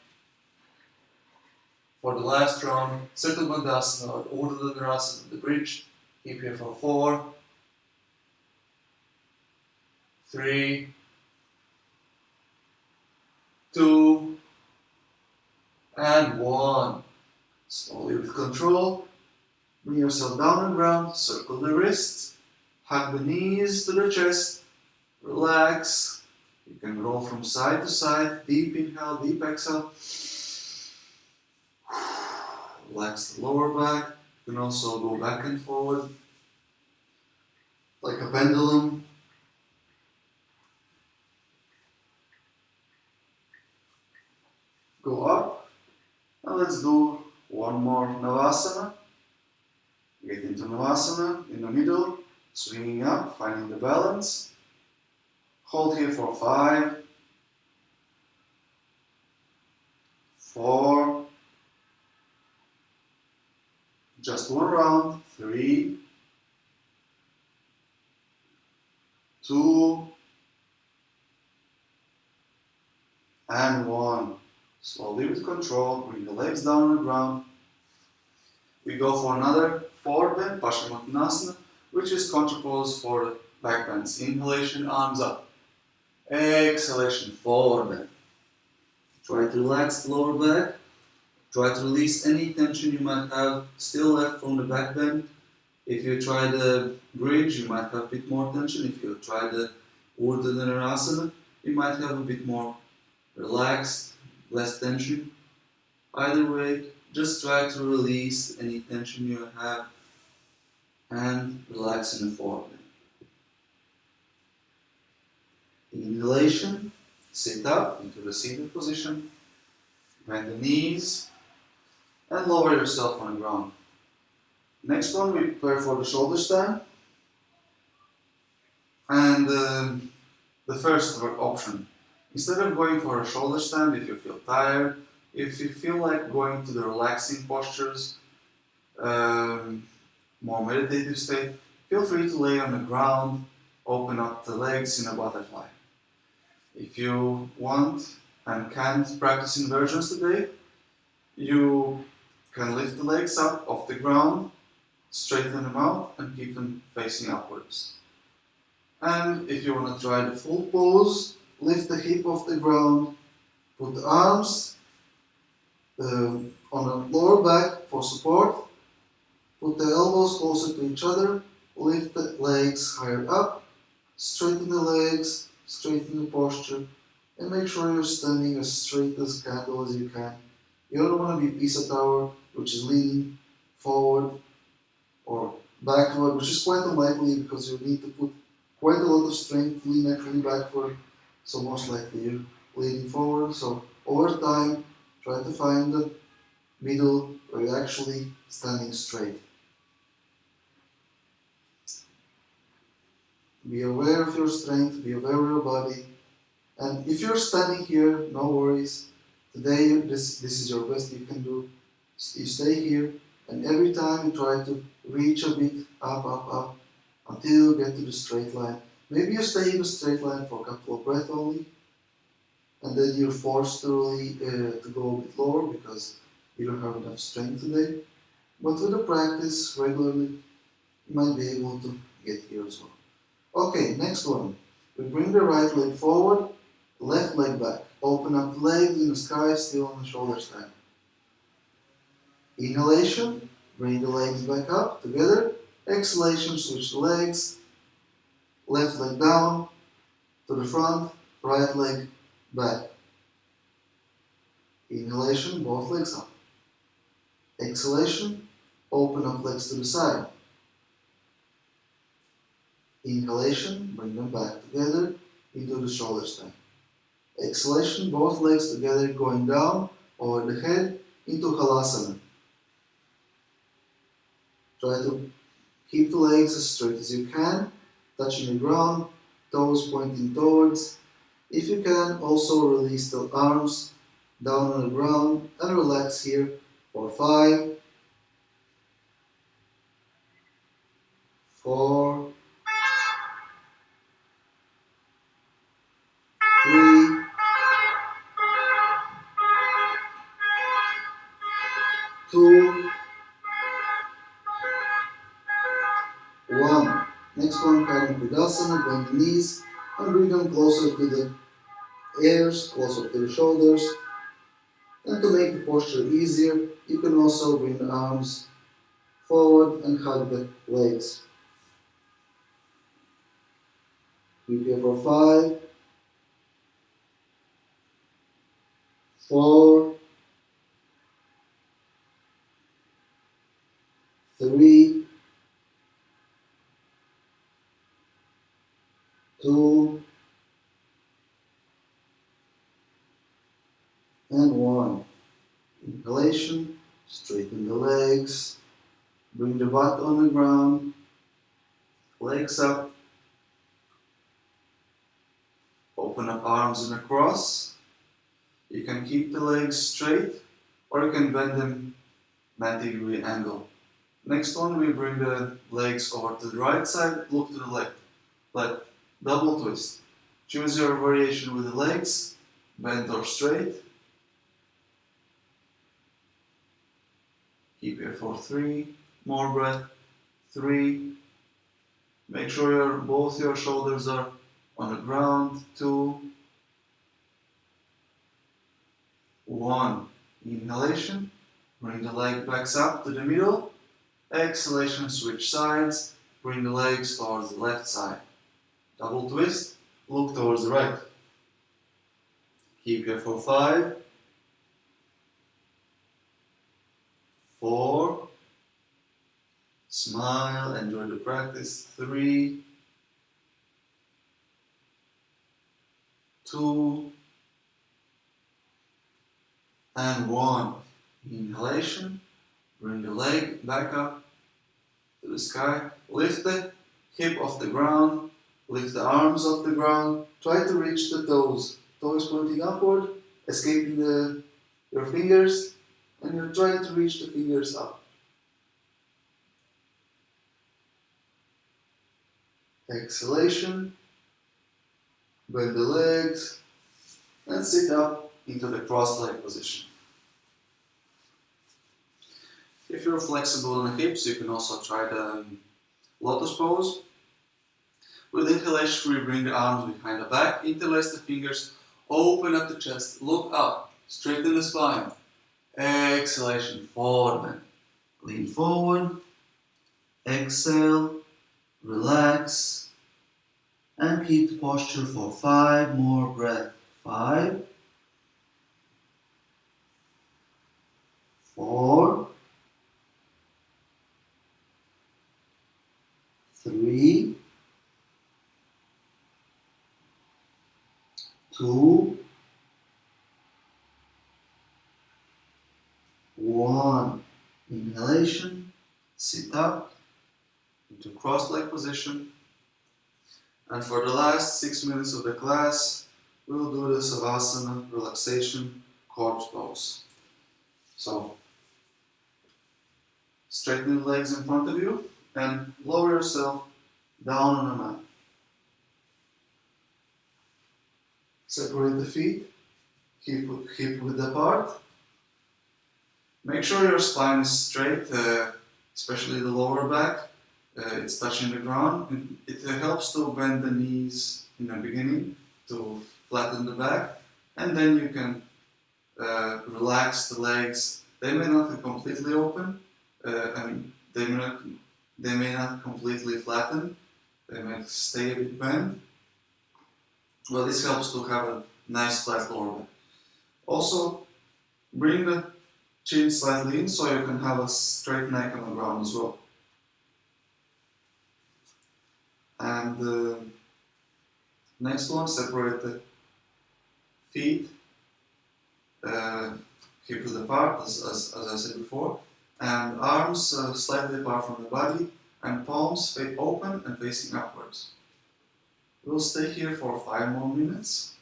for the last round, Circle Bandhasana or Urdhva Dhanurasana, the bridge. Keep here for 4, 3, 2, and 1. Slowly with control, bring yourself down on the ground, circle the wrists, hug the knees to the chest, relax. You can roll from side to side, deep inhale, deep exhale. Relax the lower back. You can also go back and forward like a pendulum. Go up, and let's do one more Navasana. Get into Navasana in the middle, swinging up, finding the balance. Hold here for 5, 4, just one round, 3, 2, and 1. Slowly with control, bring the legs down on the ground. We go for another forward bend, Paschimottanasana, which is contrapose for the back bends. Inhalation, arms up. Exhalation, forward bend. Try to relax the lower back. Try to release any tension you might have still left from the back bend. If you try the bridge, you might have a bit more tension. If you try the Urdhva Dhanurasana, you might have a bit more relaxed, less tension. Either way, just try to release any tension you have and relax in the forward bend. Inhalation, sit up into the seated position, bend the knees, and lower yourself on the ground. Next one, we prepare for the shoulder stand. And the first option, instead of going for a shoulder stand, if you feel tired, if you feel like going to the relaxing postures, more meditative state, feel free to lay on the ground, open up the legs in a butterfly. If you want and can't practice inversions today, you can lift the legs up off the ground, straighten them out, and keep them facing upwards. And if you want to try the full pose, lift the hip off the ground, put the arms on the lower back for support, put the elbows closer to each other, lift the legs higher up, straighten the legs, straighten the posture, and make sure you're standing as straight as candle as you can. You don't want to be Pisa Tower, which is leaning forward or backward, which is quite unlikely because you need to put quite a lot of strength to lean actually backward, so most likely you're leaning forward. So over time, try to find the middle where you're actually standing straight. Be aware of your strength, be aware of your body, and if you're standing here, no worries. Today, this is your best you can do. You stay here, and every time you try to reach a bit up, until you get to the straight line. Maybe you stay in the straight line for a couple of breaths only, and then you're forced to go a bit lower because you don't have enough strength today. But with the practice regularly, you might be able to get here as well. Okay, next one. We bring the right leg forward, left leg back. Open up the legs in the sky, still on the shoulder stand. Inhalation, bring the legs back up together. Exhalation, switch the legs. Left leg down to the front, right leg back. Inhalation, both legs up. Exhalation, open up legs to the side. Inhalation, bring them back together into the shoulder stand. Exhalation, both legs together going down over the head into Halasana. Try to keep the legs as straight as you can, touching the ground, toes pointing towards. If you can, also release the arms down on the ground and relax here for 5, 4, 3, 2, 1. Next one, Karmapidasana, bend the knees and bring them closer to the ears, closer to the shoulders. And to make the posture easier, you can also bring the arms forward and hug the legs. Keep here for 5, 4, 3, 2, and 1. Inhalation, straighten the legs, bring the butt on the ground, legs up, open up arms in a cross. You can keep the legs straight or you can bend them 90-degree angle. Next one, we bring the legs over to the right side, look to the left. Let double twist. Choose your variation with the legs, bent or straight. Keep here for 3, more breath, 3. Make sure both your shoulders are on the ground, 2, 1. Inhalation, bring the leg backs up to the middle. Exhalation, switch sides, bring the legs towards the left side. Double twist, look towards the right. Keep here for 5, 4, smile, enjoy the practice, 3, 2, and 1. Inhalation, bring the leg back up to the sky, lift the hip off the ground, lift the arms off the ground, try to reach the toes pointing upward, escaping your fingers, and you're trying to reach the fingers up. Exhalation, bend the legs, and sit up into the cross-leg position. If you're flexible in the hips, you can also try the lotus pose. With inhalation, we bring the arms behind the back, interlace the fingers, open up the chest, look up, straighten the spine. Exhalation, forward bend. Lean forward, exhale, relax, and keep the posture for 5 more breaths. 5, 4, 3, 2, 1. Inhalation, sit up into cross-leg position. And for the last 6 minutes of the class, we'll do the Savasana relaxation corpse pose. So, straighten the legs in front of you and lower yourself down on the mat. Separate the feet, hip width apart. Make sure your spine is straight, especially the lower back. It's touching the ground. And it helps to bend the knees in the beginning to flatten the back, and then you can relax the legs. They may not be completely open, and they may not completely flatten. They may stay a bit bent. Well, this helps to have a nice flat lower back. Also, bring the chin slightly in so you can have a straight neck on the ground as well. And the next one, separate the feet, hip width apart, as I said before, and arms slightly apart from the body, and palms open and facing upwards. We'll stay here for 5 more minutes,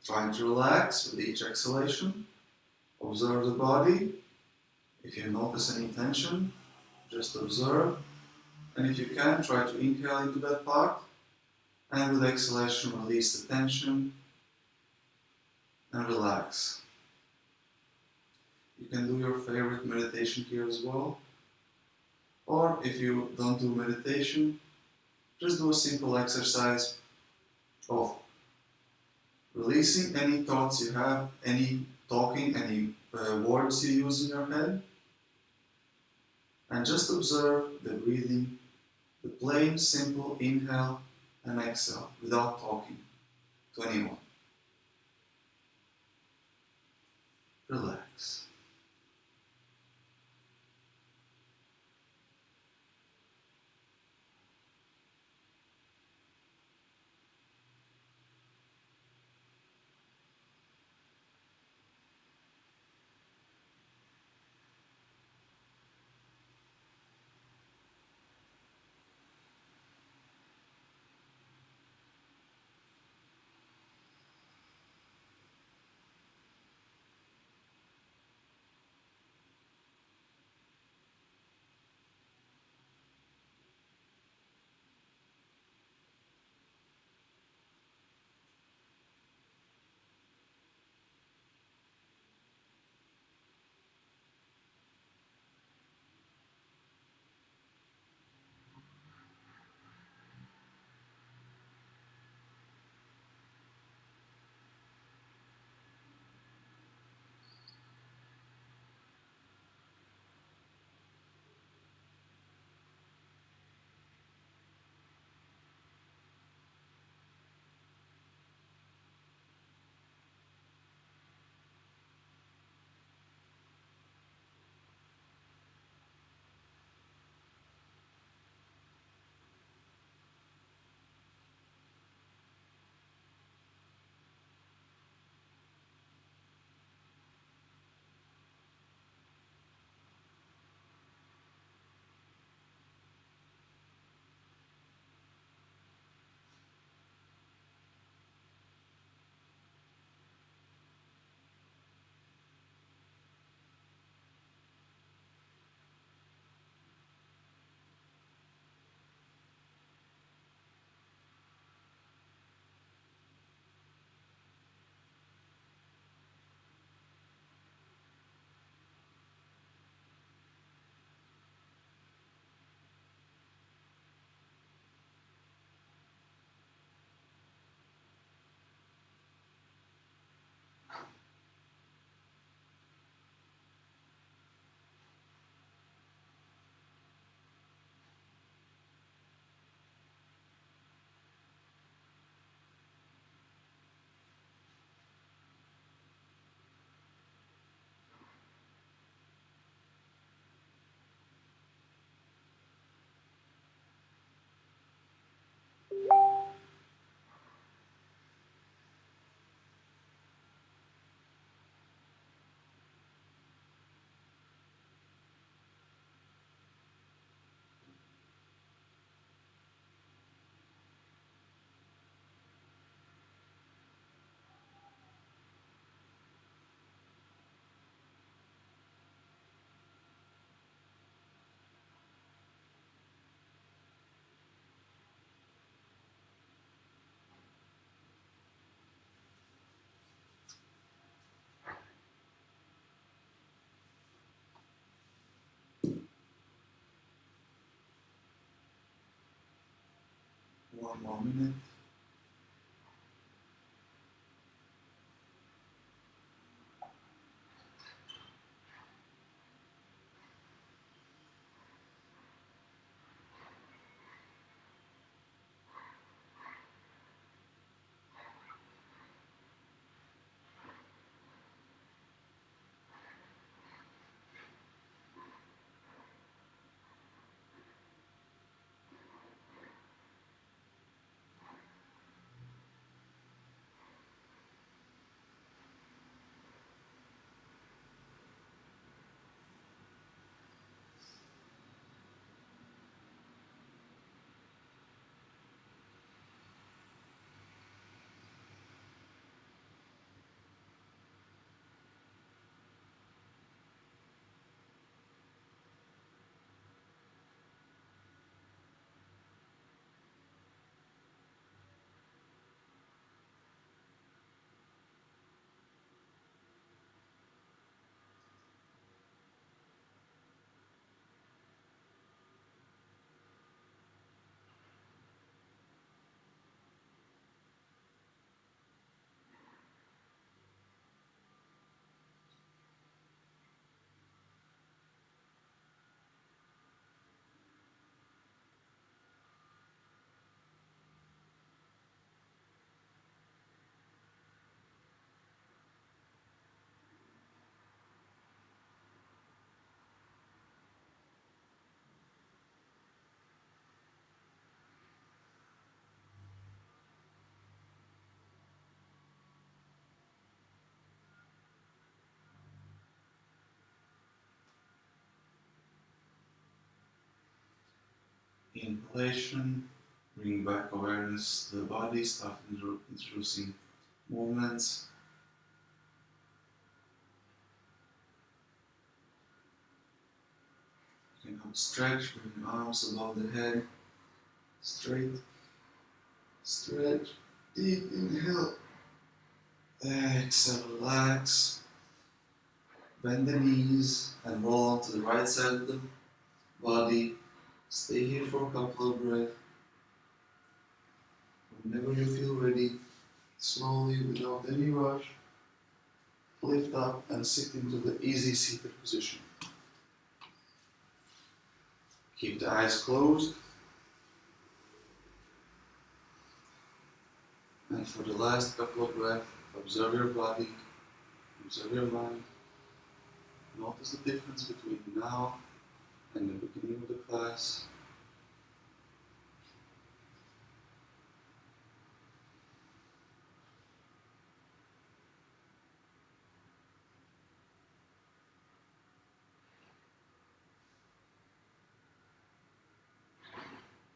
trying to relax with each exhalation. Observe the body. If you notice any tension, just observe. And if you can, try to inhale into that part, and with exhalation, release the tension and relax. You can do your favorite meditation here as well. Or if you don't do meditation, just do a simple exercise of releasing any thoughts you have, any talking, any words you use in your head, and just observe the breathing, the plain, simple inhale and exhale without talking to anyone. Relax. more minute. Inhalation, bring back awareness to the body, start introducing movements. You can have a stretch, bring your arms above the head, straight, stretch, deep inhale, exhale, relax, bend the knees and roll onto the right side of the body. Stay here for a couple of breaths. Whenever you feel ready, slowly, without any rush, lift up and sit into the easy seated position. Keep the eyes closed. And for the last couple of breaths, observe your body, observe your mind. Notice the difference between now and the beginning of the class.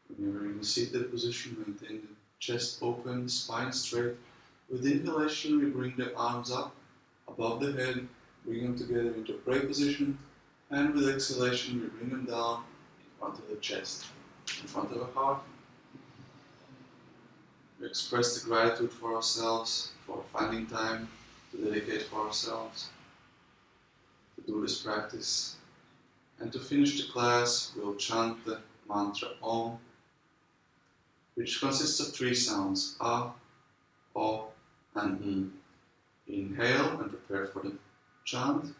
When you're in a seated position, maintain the chest open, spine straight. With inhalation, we bring the arms up above the head, bring them together into prayer position, and with exhalation, we bring them down in front of the chest, in front of the heart. We express the gratitude for ourselves, for finding time to dedicate for ourselves, to do this practice. And to finish the class, we'll chant the mantra Om, which consists of 3 sounds, A, O, and M. Inhale and prepare for the chant.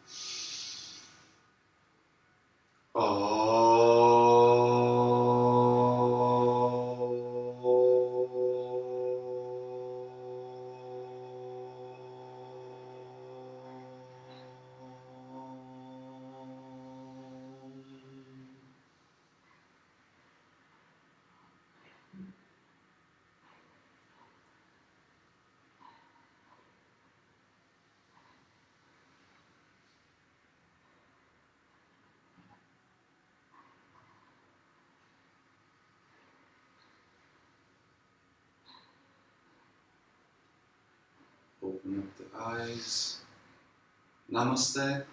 Open up the eyes. Namaste.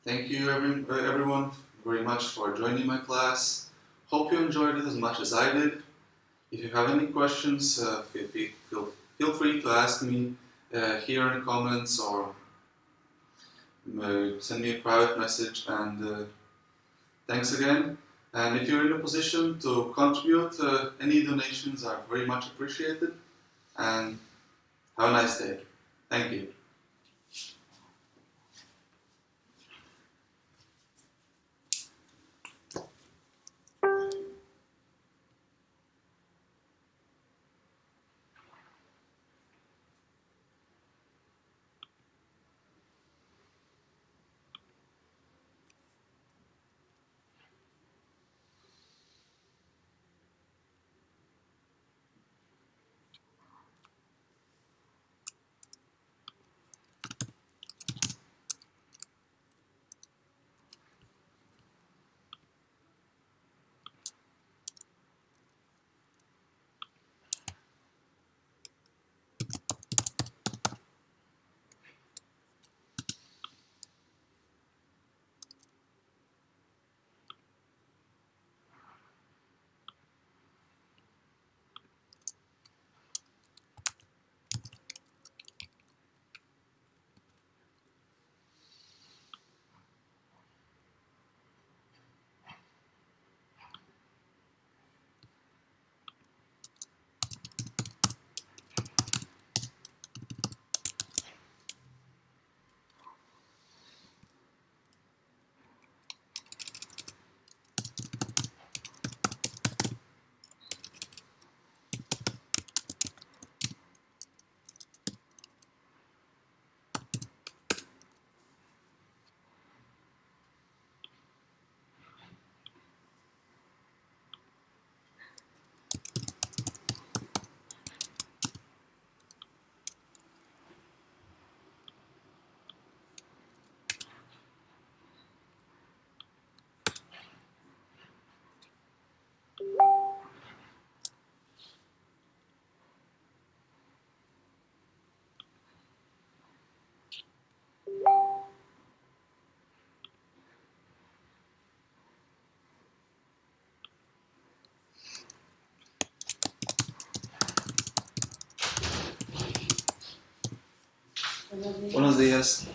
Thank you everyone very much for joining my class. Hope you enjoyed it as much as I did. If you have any questions, feel free to ask me here in the comments or send me a private message. And thanks again. And if you're in a position to contribute, any donations are very much appreciated. And have a nice day. Thank you. Buenos días.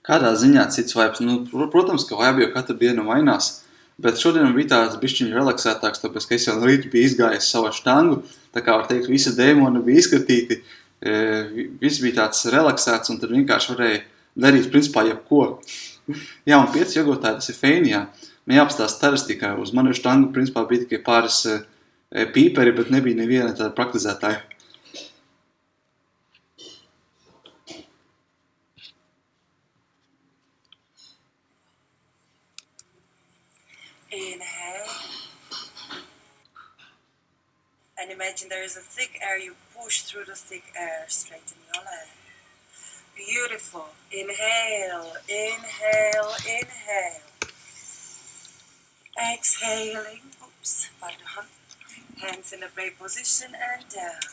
Kādā ziņā cits vibes? Protams, ka vibe jau katru dienu mainās, bet šodien bija tāds bišķiņ relaksētāks, tāpēc, ka es jau no rīta biju izgājis savu štangu, tā kā var teikt, visi dēmoni bija izskatīti, viss bija tāds relaksēts, un tad vienkārši varēja darīt, principā, jebko. Jā, un 5 jogotāji, tas ir feini, jā. Man jāapstāst tarasti, ka uz manu štangu, principā, bija tikai pāris pīperi, bet nebija neviena tāda praktizētāja. Inhale. And imagine there is a thick air. You push through the thick air. Straighten your leg. Beautiful. Inhale, inhale, inhale. Exhaling. Oops, pardon. Hands in a prayer position and down.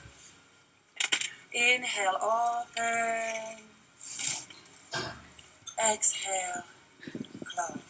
Inhale, open. Exhale, close.